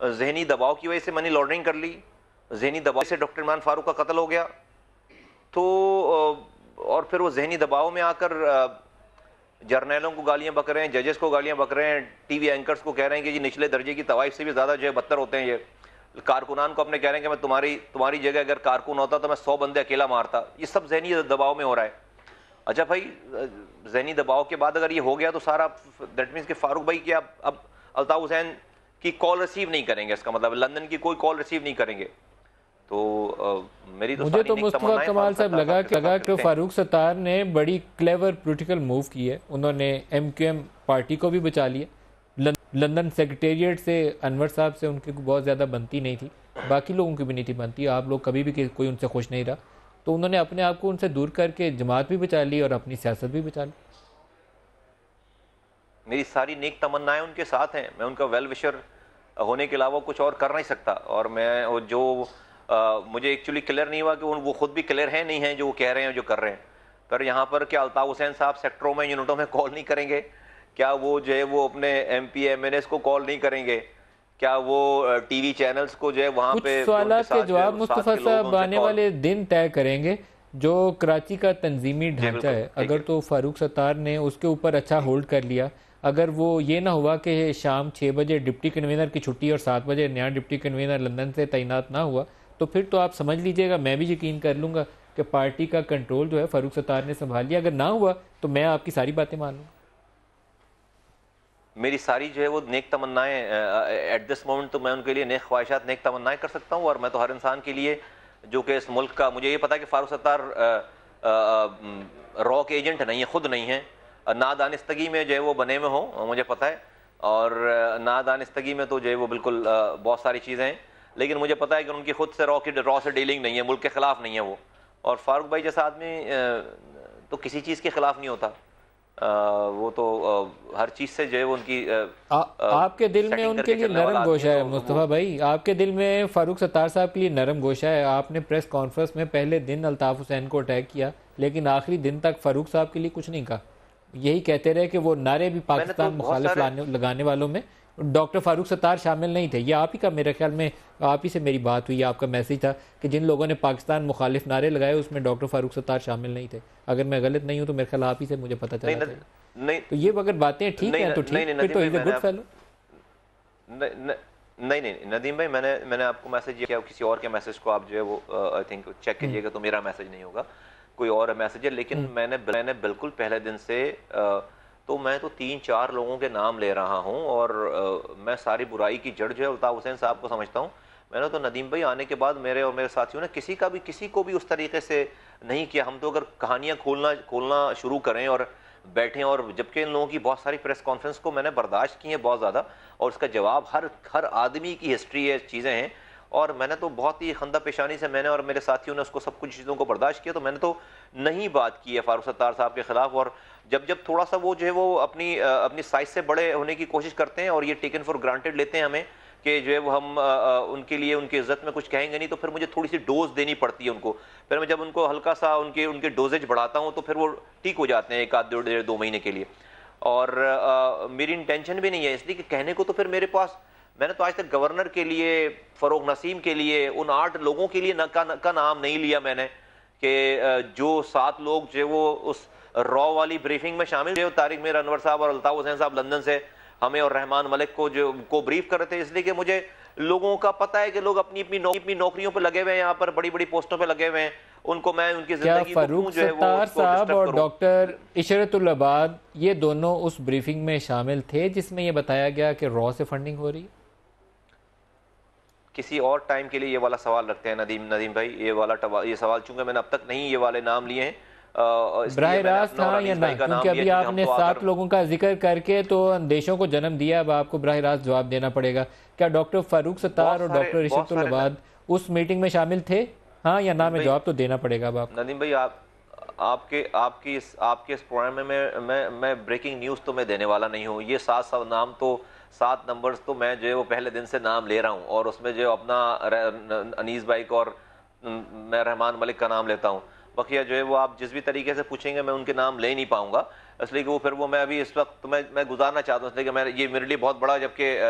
ذہنی دباؤ کی وجہ سے منی لانڈرنگ کر لی, ذہنی دباؤ سے ڈاکٹر عمران فاروق کا قتل ہو گیا, تو اور پھر وہ ذہنی دباؤ میں آ کر جرنیلوں کو گالیاں بک رہے ہیں, ججز کو گالیاں بک رہے ہیں, ٹی وی اینکرز کو کہہ رہے ہیں کہ جی نچلے درجے کی طوائف سے بھی زیادہ جو ہے بدتر ہوتے ہیں, یہ کارکنان کو اپنے کہہ رہے ہیں کہ میں تمہاری جگہ اگر کارکن ہوتا تو میں 100 بندے اکیلا مارتا. یہ سب ذہنی دباؤ میں ہو رہا ہے. اچھا بھائی, ذہنی دباؤ کے بعد اگر یہ ہو گیا تو سارا دیٹ مینس کہ فاروق بھائی کیا اب الطاف حسین کی کال ریسیو نہیں کریں گے, اس کا مطلب لندن کی کوئی کال ریسیو نہیں کریں گے. تو میری مجھے تو مصطفیٰ کمال صاحب لگا کہ فاروق ستار نے بڑی کلیور پولیٹیکل موو کی ہے. انہوں نے ایم کیو ایم پارٹی کو بھی بچا لیا. لندن سیکریٹریٹ سے انور صاحب سے ان کی بہت زیادہ بنتی نہیں تھی, باقی لوگوں کی بھی نہیں تھی بنتی, آپ لوگ کبھی بھی کوئی ان سے خوش نہیں رہا, تو انہوں نے اپنے آپ کو ان سے دور کر کے جماعت بھی بچا لی اور اپنی سیاست بھی بچا لی. میری ساری نیک تمنائیں ان کے ساتھ ہیں, میں ان کا ویل وشر ہونے کے علاوہ کچھ اور کر نہیں سکتا. اور میں جو مجھے ایکچولی کلیئر نہیں ہوا کہ وہ خود بھی کلیئر ہیں نہیں ہیں جو وہ کہہ رہے ہیں جو کر رہے ہیں. پر یہاں پر کیا الطاف حسین صاحب سیکٹروں میں یونٹوں میں کال نہیں کریں گے, کیا وہ جو ہے وہ اپنے M P M N S کو کال نہیں کریں گے, کیا وہ ٹی وی چینلز کو جو ہے وہاں پہ کچھ سوالات کے جواب مصطفیٰ صاحب آنے والے دن طے کریں گے. جو کراچی کا تنظیمی ڈھانچہ ہے, اگر تو فاروق ستار نے اس کے اوپر اچھا ہولڈ کر لیا, اگر وہ یہ نہ ہوا کہ شام 6 بجے ڈپٹی کنوینر کی چھٹی اور 7 بجے نیا ڈپٹی کنوینر لندن سے تعینات نہ ہوا, تو پھر تو آپ سمجھ لیجئے گا, میں بھی یقین کر لوں گا کہ پارٹی کا کنٹرول جو ہے فاروق ستار نے سنبھال لیا. اگر نہ ہوا تو میں آپ کی ساری باتیں مان لوں. میری ساری جو ہے وہ نیک تمنائیں ایٹ دس مومنٹ, تو میں ان کے لیے نیک خواہشات نیک تمنائیں کر سکتا ہوں. اور میں تو ہر انسان کے لیے جو کہ اس ملک کا, مجھے یہ پتا ہے کہ فاروق ستار را کے ایجنٹ نہیں ہیں, خود نہیں ہیں, نادانستگی میں جو ہے وہ بنے میں ہوں, مجھے پتا ہے, اور نادانستگی میں تو جو ہے وہ بالکل بہت ساری چیزیں ہیں, لیکن مجھے پتا ہے کہ ان کی خود سے را سے ڈیلنگ نہیں ہے, ملک کے خلاف نہیں ہے وہ. اور فاروق بھائی جیسا آدمی تو کسی چیز کے خلاف نہیں ہوتا, وہ تو ہر چیز سے جو ہے وہ ان کی آپ کے دل میں ان کے لیے نرم گوشہ ہے مصطفیٰ بھائی, آپ کے دل میں فاروق ستار صاحب کے لیے نرم گوشہ ہے. آپ نے پریس کانفرنس میں پہلے دن الطاف حسین کو اٹیک کیا, لیکن آخری دن تک فاروق صاحب کے لیے کچھ نہیں کہا. یہی کہتے رہے کہ وہ نعرے بھی پاکستان مخالف لگانے والوں میں ڈاکٹر فاروق ستار شامل نہیں تھے. یہ آپ ہی کا, میرے خیال میں آپ ہی سے میری بات ہوئی, آپ کا میسیج تھا کہ جن لوگوں نے پاکستان مخالف نعرے لگائے اس میں ڈاکٹر فاروق ستار شامل نہیں تھے. اگر میں غلط نہیں ہوں تو میرے خیال آپ ہی سے مجھے پتہ چلا تھا. تو یہ اگر باتیں ٹھیک ہیں تو ٹھیک, پھر تو یہ گڈ فیلو. نہیں ندیم بھائی, میں نے آپ کو میسج کیا, کسی اور کے میسج کو آپ جو ہے وہ آئی تھنک چیک کیجئے گا, تو میرا میسج نہیں ہوگا, کوئی اور میسج ہے. لیکن میں نے بالکل پہلے دن سے تو میں تو 3-4 لوگوں کے نام لے رہا ہوں, اور میں ساری برائی کی جڑ جو ہے الطاف حسین صاحب کو سمجھتا ہوں. میں نے تو ندیم بھائی آنے کے بعد میرے اور میرے ساتھیوں نے کسی کو بھی اس طریقے سے نہیں کیا. ہم تو اگر کہانیاں کھولنا شروع کریں اور بیٹھیں, اور جبکہ ان لوگوں کی بہت ساری پریس کانفرنس کو میں نے برداشت کی ہیں بہت زیادہ, اور اس کا جواب ہر آدمی کی ہسٹری ہے, چیزیں ہیں, اور میں نے تو بہت ہی خندہ پیشانی سے میں نے اور میرے ساتھیوں نے اس کو سب کچھ چیزوں کو برداشت کیا. تو میں نے تو نہیں بات کی ہے فاروق ستار صاحب کے خلاف. اور جب تھوڑا سا وہ جو ہے وہ اپنی سائز سے بڑے ہونے کی کوشش کرتے ہیں اور یہ ٹیکن فار گرانٹیڈ لیتے ہیں ہمیں کہ جو ہے وہ ہم ان کے لیے ان کی عزت میں کچھ کہیں گے نہیں, تو پھر مجھے تھوڑی سی ڈوز دینی پڑتی ہے ان کو. پھر میں جب ان کو ہلکا سا ان کے ڈوزیج بڑھاتا ہوں تو پھر وہ ٹھیک ہو جاتے ہیں 1-2 مہینے کے لیے. اور میری انٹینشن بھی نہیں ہے اس لیے کہ کہنے کو تو پھر میرے پاس, میں نے تو آج تک گورنر کے لیے, فروغ نسیم کے لیے, ان 8 لوگوں کے لیے کا نام نہیں لیا میں نے, کہ جو 7 لوگ جو ہے وہ اس را والی بریفنگ میں شامل ہوئے, طارق میر انور صاحب اور الطاف حسین صاحب لندن سے ہمیں اور رحمان ملک کو بریف کر رہے تھے. اس لیے کہ مجھے لوگوں کا پتہ ہے کہ لوگ اپنی نوکریوں پہ لگے ہوئے ہیں, یہاں پر بڑی پوسٹوں پہ لگے ہوئے ہیں, ان کو میں ان کی زندگی کو کیوں جو ہے وہ فاروق ستار صاحب اور ڈاکٹر عشرت العباد یہ دونوں اس بریفنگ میں شامل تھے جس میں یہ بتایا گیا کہ را سے فنڈنگ ہو رہی ہے؟ کسی اور ٹائم کے لیے یہ والا سوال رکھتے ہیں ندیم بھائی, یہ سوال چونکہ میں نے اب تک نہیں یہ والے نام لیے ہیں براہ راست ہاں یا نہ, کیونکہ ابھی آپ نے 7 لوگوں کا ذکر کر کے تو اندیشوں کو جنم دیا, اب آپ کو براہ راست جواب دینا پڑے گا. کیا ڈاکٹر فاروق ستار اور ڈاکٹر عشرت العباد اس میٹنگ میں شامل تھے, ہاں یا نہ؟ میں جواب تو دینا پڑے گا اب آپ. ندیم بھائی آپ کے اس پروگرام میں بریکنگ نیوز تو میں دینے والا نہیں ہوں. یہ 7 نام تو 7 نمبرز تو میں جو ہے وہ پہلے دن سے نام لے رہا ہوں, اور اس میں جو اپنا انیس بھائی کو اور میں رحمان ملک کا نام لیتا ہوں. بقیہ جو ہے وہ آپ جس بھی طریقے سے پوچھیں گے میں ان کے نام لے نہیں پاؤں گا, اس لیے کہ وہ پھر وہ میں ابھی اس وقت میں گزارنا چاہتا ہوں, اس لیے کہ یہ میرے لیے بہت بڑا جبکہ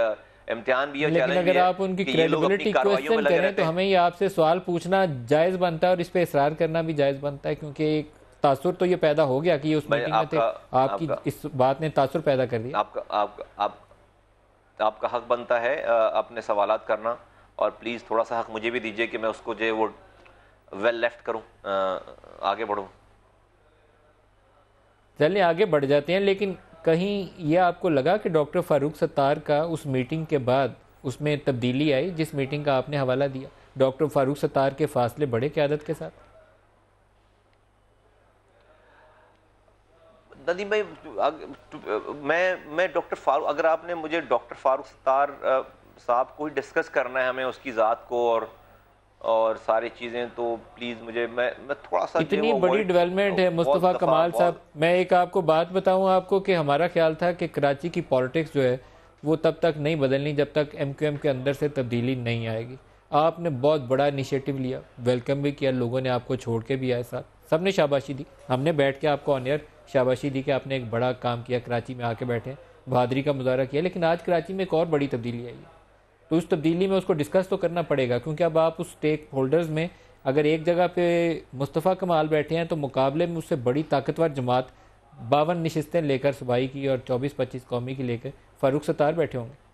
امتحان بھی ہے، لیکن چیلنج اگر بھی ہے آپ ان کی کہ یہ لوگ اپنی کریڈیبلٹی کارروائیوں میں کوشچن لگے کریں رہتے تو ہیں۔ ہمیں یہ آپ سے سوال پوچھنا جائز بنتا ہے اور اس پہ اصرار کرنا بھی جائز بنتا ہے، کیونکہ ایک تاثر تو یہ پیدا ہو گیا کہ یہ اس بھائی میٹنگ میں تھے، آپ کی اس بات نے تاثر پیدا کر دیا۔ آپ کا حق بنتا ہے اپنے سوالات کرنا، اور پلیز تھوڑا سا حق مجھے بھی دیجئے کہ میں اس کو جو ہے وہ ویل لیفٹ کروں، آگے بڑھوں۔ چلیں آگے بڑھ جاتے ہیں، لیکن کہیں یہ آپ کو لگا کہ ڈاکٹر فاروق ستار کا اس میٹنگ کے بعد اس میں تبدیلی آئی جس میٹنگ کا آپ نے حوالہ دیا؟ ڈاکٹر فاروق ستار کے فاصلے بڑے قیادت کے ساتھ؟ ندیم بھائی، میں ڈاکٹر فاروق، اگر آپ نے مجھے ڈاکٹر فاروق ستار صاحب کو ہی ڈسکس کرنا ہے ہمیں اس کی ذات کو اور ساری چیزیں، تو پلیز مجھے میں تھوڑا سا اتنی بڑی ڈیولپمنٹ ہے مصطفیٰ کمال صاحب، میں ایک آپ کو بات بتاؤں آپ کو کہ ہمارا خیال تھا کہ کراچی کی پالیٹکس جو ہے وہ تب تک نہیں بدلنی جب تک ایم کیو ایم کے اندر سے تبدیلی نہیں آئے گی۔ آپ نے بہت بڑا انیشیٹو لیا، ویلکم بھی کیا، لوگوں نے آپ کو چھوڑ کے بھی آئے ساتھ، سب نے شاباشی دی، ہم نے بیٹھ کے آپ کو آن ایئر شاباشی دی کہ آپ نے ایک بڑا کام کیا، کراچی میں آ کے بیٹھے، بہادری کا مظاہرہ کیا، لیکن آج کراچی میں ایک اور بڑی تبدیلی آئی ہے، تو اس تبدیلی میں اس کو ڈسکس تو کرنا پڑے گا، کیونکہ اب آپ اس سٹیک ہولڈرز میں اگر ایک جگہ پہ مصطفیٰ کمال بیٹھے ہیں تو مقابلے میں اس سے بڑی طاقتور جماعت 52 نشستیں لے کر صوبائی کی اور 24-25 قومی کی لے کر فاروق ستار بیٹھے ہوں گے۔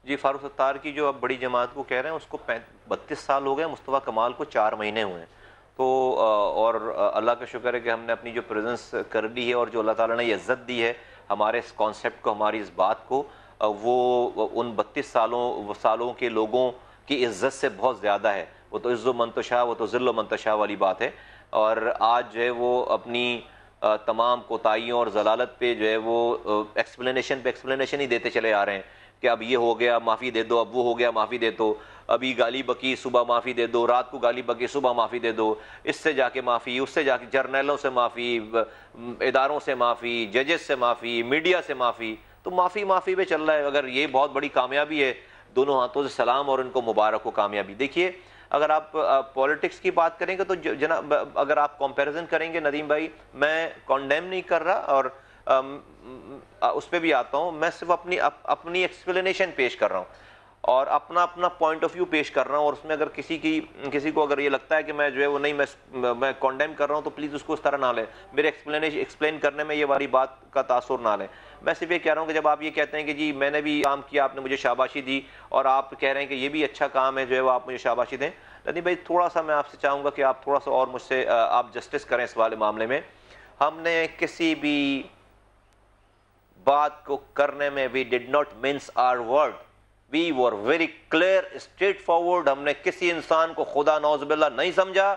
جی، فاروق ستار کی جو اب بڑی جماعت کو کہہ رہے ہیں اس کو 32 سال ہو گئے، مصطفیٰ کمال کو 4 مہینے ہوئے ہیں، تو اور اللہ کا شکر ہے کہ ہم نے اپنی جو پریزنس کر لی ہے اور جو اللہ تعالیٰ نے یہ عزت دی ہے ہمارے اس کانسیپٹ کو، ہماری اس بات کو، وہ ان 32 سالوں کے لوگوں کی عزت سے بہت زیادہ ہے۔ وہ تو عز و منتشا، وہ تو ذل و منتشا والی بات ہے، اور آج جو ہے وہ اپنی تمام کوتاہیوں اور ضلالت پہ جو ہے وہ ایکسپلینیشن ہی دیتے چلے آ رہے ہیں کہ اب یہ ہو گیا معافی دے دو، اب وہ ہو گیا معافی دے دو، ابھی گالی بکی صبح معافی دے دو، رات کو گالی بکی صبح معافی دے دو، اس سے جا کے معافی، اس سے جا کے جرنیلوں سے معافی، اداروں سے معافی، ججز سے معافی، میڈیا سے معافی، تو معافی پہ چل رہا ہے۔ اگر یہ بہت بڑی کامیابی ہے، دونوں ہاتھوں سے سلام اور ان کو مبارک ہو کامیابی۔ دیکھیے، اگر آپ پولیٹکس کی بات کریں گے تو جناب اگر آپ کمپیریزن کریں گے ندیم بھائی، میں کانڈیم نہیں کر رہا اور اس پہ بھی آتا ہوں، میں صرف اپنی ایکسپلینیشن پیش کر رہا ہوں اور اپنا پوائنٹ آف ویو پیش کر رہا ہوں، اور اس میں اگر کسی کو اگر یہ لگتا ہے کہ میں جو ہے وہ نہیں میں کانڈیم کر رہا ہوں تو پلیز اس کو اس طرح نہ لیں، میرے ایکسپلین کرنے میں یہ والی بات کا تاثر نہ لیں۔ میں صرف یہ کہہ رہا ہوں کہ جب آپ یہ کہتے ہیں کہ جی میں نے بھی کام کیا، آپ نے مجھے شاباشی دی، اور آپ کہہ رہے ہیں کہ یہ بھی اچھا کام ہے جو ہے وہ آپ مجھے شاباشی دیں، ندیم بھائی تھوڑا سا میں آپ سے چاہوں گا کہ آپ تھوڑا سا اور مجھ سے آپ جسٹس کریں اس والے معاملے میں۔ ہم نے کسی بھی بات کو کرنے میں we did not mince our word, we were very clear, straight forward، ہم نے کسی انسان کو خدا نعوذ باللہ نہیں سمجھا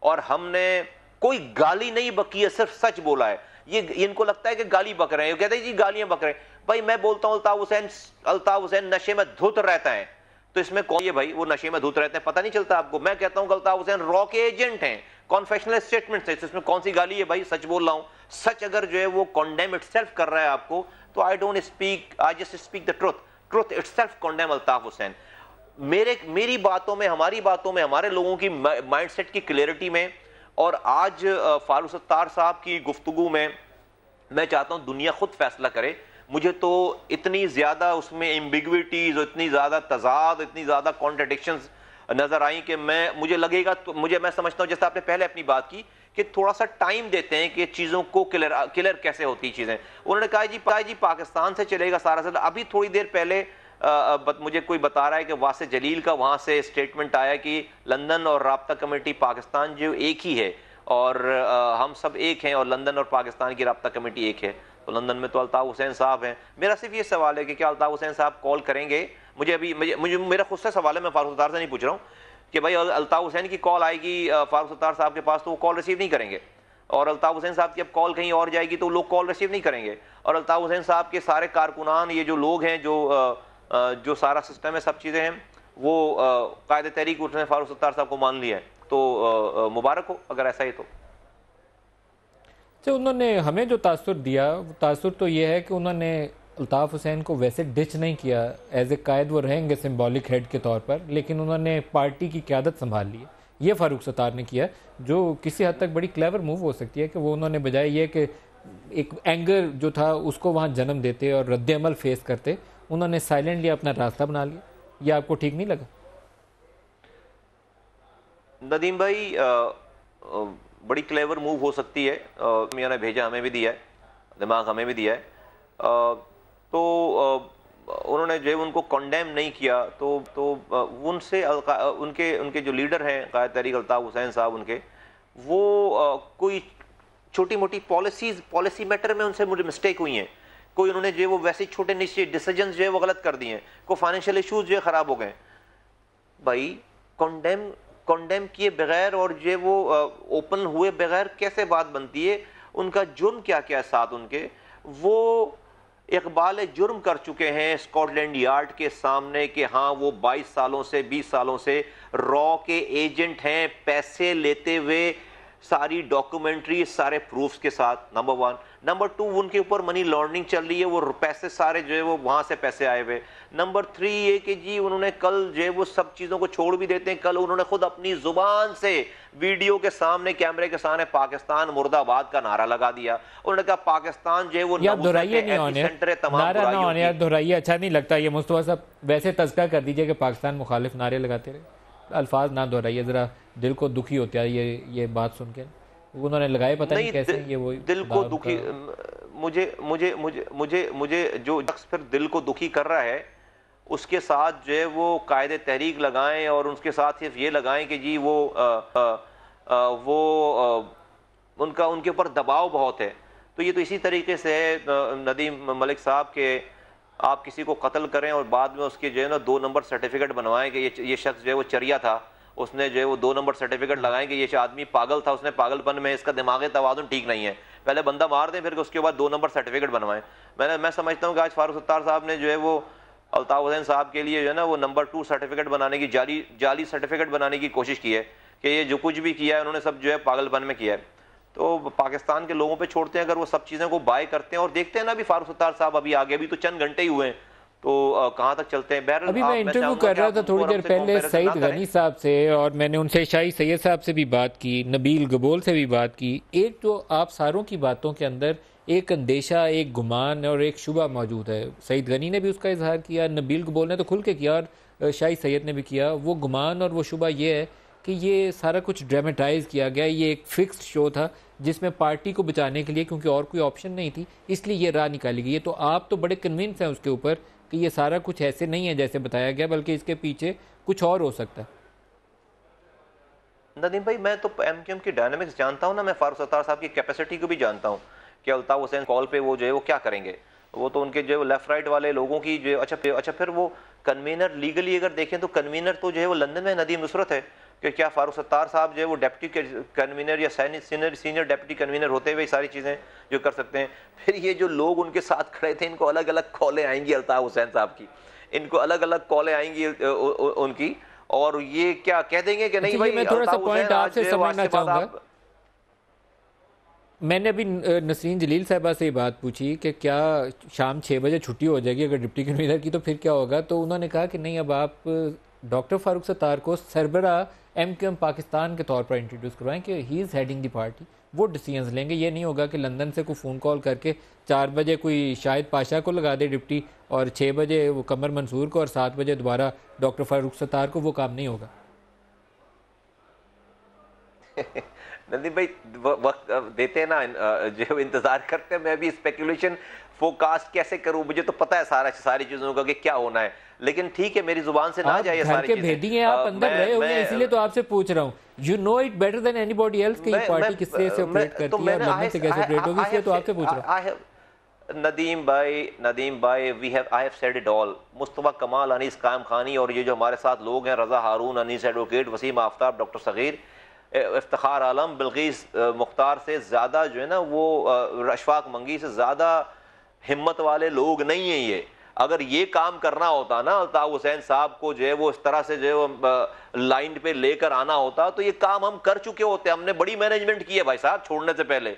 اور ہم نے کوئی گالی نہیں بکی ہے، صرف سچ بولا ہے۔ یہ ان کو لگتا ہے کہ گالی بک رہے ہیں، کہتے ہیں جی گالیاں بک رہے ہیں، بھائی میں بولتا ہوں الطاف حسین نشے میں دھت رہتا ہے، تو اس میں کون یہ بھائی وہ نشے میں دھت رہتے ہیں پتہ نہیں چلتا آپ کو؟ میں کہتا ہوں کہ الطاف حسین را کے ایجنٹ ہیں، کانفیشنل اسٹیٹمنٹ ہے، اس میں کون سی گالی ہے بھائی؟ سچ بول رہا ہوں۔ سچ اگر جو ہے وہ کانڈیم اٹ سیلف کر رہا ہے آپ کو، تو I don't speak, I just speak the truth. Truth itself condemn Altaf Hussain. میری باتوں میں، ہماری باتوں میں، ہمارے لوگوں کی مائنڈ سیٹ کی کلیئرٹی میں، اور آج فاروق ستار صاحب کی گفتگو میں میں چاہتا ہوں دنیا خود فیصلہ کرے۔ مجھے تو اتنی زیادہ اس میں ایمبیگویٹیز، اتنی زیادہ تضاد، اتنی زیادہ کانٹرڈکشنز نظر آئیں کہ مجھے لگے گا، میں سمجھتا ہوں جیسے آپ نے پہلے اپنی بات کی کہ تھوڑا سا ٹائم دیتے ہیں کہ چیزوں کو کلیئر کیسے ہوتی چیزیں۔ انہوں نے کہا جی پاکستان سے چلے گا سارا سلسلہ۔ ابھی تھوڑی دیر پہلے مجھے کوئی بتا رہا ہے کہ واسع جلیل کا وہاں سے اسٹیٹمنٹ آیا کہ لندن اور رابطہ کمیٹی پاکستان جو ایک ہی ہے، اور ہم سب ایک ہیں، اور لندن اور پاکستان کی رابطہ کمیٹی ایک ہے، تو لندن میں تو الطاف حسین صاحب ہیں۔ میرا صرف یہ سوال ہے کہ کیا الطاف حسین صاحب کال کریں گے؟ مجھے میرا خود سے سوال ہے، میں فاروق ستار سے نہیں پوچھ رہا ہوں کہ بھائی الطاف حسین کی کال آئے گی فاروق ستار صاحب کے پاس تو وہ کال ریسیو نہیں کریں گے، اور الطاف حسین صاحب کی اب کال کہیں اور جائے گی تو لوگ کال ریسیو نہیں کریں گے، اور الطاف حسین صاحب کے سارے کارکنان، یہ جو لوگ ہیں جو سارا سسٹم ہے، سب چیزیں ہیں، وہ قائد تحریک اٹھ نے فاروق ستار صاحب کو مان لیا ہے، تو مبارک ہو اگر ایسا ہی تو۔ انہوں نے ہمیں جو تاثر دیا، تاثر تو یہ ہے کہ انہوں نے الطاف حسین کو ویسے ڈچ نہیں کیا، ایز اے قائد وہ رہیں گے سمبولک ہیڈ کے طور پر، لیکن انہوں نے پارٹی کی قیادت سنبھال لی ہے۔ یہ فاروق ستار نے کیا، جو کسی حد تک بڑی کلیور موو ہو سکتی ہے کہ وہ انہوں نے بجائے یہ کہ ایک اینگر جو تھا اس کو وہاں جنم دیتے اور رد عمل فیس کرتے، انہوں نے سائلنٹلی اپنا راستہ بنا لیا. یہ آپ کو ٹھیک نہیں لگا؟ ندیم بھائی بڑی کلیور موو ہو سکتی ہے. میاں نے بھیجا ہمیں بھی دیا ہے, دماغ ہمیں بھی دیا ہے. تو انہوں نے جو ان کو کنڈیم نہیں کیا تو ان سے ان کے جو لیڈر ہیں قائد تحریک الطاف حسین صاحب, ان کے وہ کوئی چھوٹی موٹی پالیسی میٹر میں ان سے مجھے مسٹیک ہوئی ہیں. کوئی انہوں نے جو وہ ویسے چھوٹے نیچے ڈیسیجنز جو ہے وہ غلط کر دیے ہیں, کوئی فائنینشیل ایشوز جو ہے خراب ہو گئے. بھائی کنڈیم کیے بغیر اور جو وہ اوپن ہوئے بغیر کیسے بات بنتی ہے؟ ان کا جرم کیا کیا ہے ساتھ ان کے؟ وہ اقبال جرم کر چکے ہیں اسکاٹ لینڈ یارڈ کے سامنے کہ ہاں وہ 20 سالوں سے را کے ایجنٹ ہیں, پیسے لیتے ہوئے, ساری ڈاکومنٹری سارے پروفز کے ساتھ. نمبر 1. نمبر 2, ان کے اوپر منی لانڈرنگ چل رہی ہے, وہ پیسے سارے جو ہے وہ وہاں سے پیسے آئے ہوئے. نمبر 3 یہ کہ جی انہوں نے کل جو ہے وہ سب چیزوں کو چھوڑ بھی دیتے ہیں. کل انہوں نے خود اپنی زبان سے ویڈیو کے سامنے کیمرے کے سامنے پاکستان مرد آباد کا نعرہ لگا دیا. انہوں نے کہا پاکستان جو ہے وہ سینٹر ہے تمام برائیوں کی. دہرائیے اچھا نہیں لگتا یہ مصطفیٰ صاحب. ویسے تذکرہ کر دیجئے کہ پاکستان مخالف نعرے لگاتے رہے. الفاظ نہ دہرائیے, ذرا دل کو دکھی ہوتا ہے یہ بات سن کے. انہوں نے لگائے پتہ نہیں کیسے یہ وہ دل کو دکھی. مجھے جو شخص پھر دل کو دکھی کر رہا ہے اس کے ساتھ جو ہے وہ قائد تحریک لگائیں اور اس کے ساتھ صرف یہ لگائیں کہ جی وہ ان کے اوپر دباؤ بہت ہے. تو یہ تو اسی طریقے سے ہے ندیم ملک صاحب کہ آپ کسی کو قتل کریں اور بعد میں اس کے جو ہے نا 2 نمبر سرٹیفکیٹ بنوائیں کہ یہ شخص جو ہے وہ چریا تھا, اس نے جو ہے وہ 2 نمبر سرٹیفکیٹ لگائیں کہ یہ آدمی پاگل تھا, اس نے پاگل پن میں اس کا دماغی توازن ٹھیک نہیں ہے. پہلے بندہ مار دیں پھر اس کے بعد 2 نمبر سرٹیفکیٹ بنوائیں. میں سمجھتا ہوں کہ آج فاروق ستار صاحب نے جو ہے وہ الطاف حسین صاحب کے لیے جو ہے نا وہ نمبر 2 سرٹیفکیٹ بنانے کی جعلی سرٹیفکیٹ بنانے کی کوشش کی ہے کہ یہ جو کچھ بھی کیا ہے انہوں نے سب جو ہے پاگل پن میں کیا ہے. تو پاکستان کے لوگوں پہ چھوڑتے ہیں, اگر وہ سب چیزیں کو بائی کرتے ہیں اور دیکھتے ہیں نا ابھی فاروق ستار صاحب ابھی آگے بھی تو چند گھنٹے ہی ہوئے ہیں تو کہاں تک چلتے ہیں. بہرحال ابھی میں انٹرویو کر رہا تھا تھوڑی دیر پہلے سعید غنی صاحب سے, اور میں نے ان سے شاہی سید صاحب سے بھی بات کی, نبیل گبول سے بھی بات کی. ایک تو آپ ساروں کی باتوں کے اندر ایک اندیشہ, ایک گمان اور ایک شبہ موجود ہے. سعید غنی نے بھی اس کا اظہار کیا, نبیل گبول نے تو کھل کے کیا, اور شاہی سید نے بھی کیا. وہ گمان اور وہ شبہ یہ ہے کہ یہ سارا کچھ ڈرامٹائز کیا گیا, یہ ایک فکسڈ شو تھا جس میں پارٹی کو بچانے کے لیے, کیونکہ اور کوئی آپشن نہیں تھی, اس لیے یہ راہ نکالی گئی ہے. تو آپ تو بڑے کنونس ہیں اس کے اوپر کہ یہ سارا کچھ ایسے نہیں ہے جیسے بتایا گیا, بلکہ اس کے پیچھے کچھ اور ہو سکتا ہے. ندیم بھائی میں تو ایم کیو ایم کی ڈائنامکس جانتا ہوں نا, میں فاروق ستار صاحب کی کیپیسٹی کو بھی جانتا ہوں کہ الطاف حسین کال پہ وہ جو ہے وہ کیا کریں گے. وہ تو ان کے جو لیفٹ رائٹ والے لوگوں کی جو اچھا پھر وہ کنوینر لیگلی اگر دیکھیں تو کنوینر تو جو ہے وہ لندن میں ندیم نصرت ہے, کہ کیا فاروق ستار صاحب جو ہے وہ ڈیپٹی کنوینر یا سینئر ڈیپٹی کنوینر ہوتے ہوئے ساری چیزیں جو کر سکتے ہیں. پھر یہ جو لوگ ان کے ساتھ کھڑے تھے ان کو الگ الگ کالیں آئیں گی الطاف حسین صاحب کی, ان کو الگ الگ کالیں آئیں گی ان کی, اور یہ کیا کہہ دیں گے کہ نہیں بھائی میں تھوڑا سا پوائنٹ آپ سے سمجھنا چاہوں گا. میں نے ابھی نسرین جلیل صاحبہ سے یہ بات پوچھی کہ کیا شام 6 بجے چھٹی ہو جائے گی اگر ڈپٹی کنوینر کی, تو پھر کیا ہوگا؟ تو انہوں نے کہا کہ نہیں, اب آپ ڈاکٹر فاروق ستار کو سربراہ ایم کیو ایم پاکستان کے طور پر انٹروڈیوس کروائیں کہ ہی از ہیڈنگ دی پارٹی. وہ ڈیسیژنز لیں گے. یہ نہیں ہوگا کہ لندن سے کوئی فون کال کر کے 4 بجے کوئی شاہد پاشا کو لگا دے ڈپٹی, اور 6 بجے وہ قمر منصور کو, اور 7 بجے دوبارہ ڈاکٹر فاروق ستار کو. وہ کام نہیں ہوگا. ندیم بھائی وقت دیتے ہیں نا, جو انتظار کرتے ہیں. میں بھی اسپیکولیشن فوکاسٹ کیسے کروں, مجھے تو پتہ ہے ساری چیزوں کا کہ کیا ہونا ہے, لیکن ٹھیک ہے میری زبان سے نہ جائے ساری چیزیں. بھیدی ہیں آپ, اندر رہے ہوئے ہیں, اسی لیے تو آپ سے پوچھ رہا ہوں. You know it better than anybody else کہ یہ پارٹی کس طرح سے آپریٹ کرتی ہے اور لندن سے کیسے آپریٹ ہوگی, اس لیے تو آپ سے پوچھ رہا ہوں. ندیم بھائی I have said it all. مصطفیٰ کمال, انیس قائم خانی, اور یہ جو ہمارے ساتھ لوگ ہیں, رضا ہارون, انیس ایڈوکیٹ, وسیم آفتاب, ڈاکٹر صغیر, افتخار عالم, بلقیس مختار سے زیادہ جو ہے نا وہ اشفاق منگی سے زیادہ ہمت والے لوگ نہیں ہیں یہ. اگر یہ کام کرنا ہوتا نا الطاف حسین صاحب کو جو ہے وہ اس طرح سے جو ہے وہ لائن پہ لے کر آنا ہوتا, تو یہ کام ہم کر چکے ہوتے. ہم نے بڑی مینجمنٹ کی ہے بھائی صاحب چھوڑنے سے پہلے.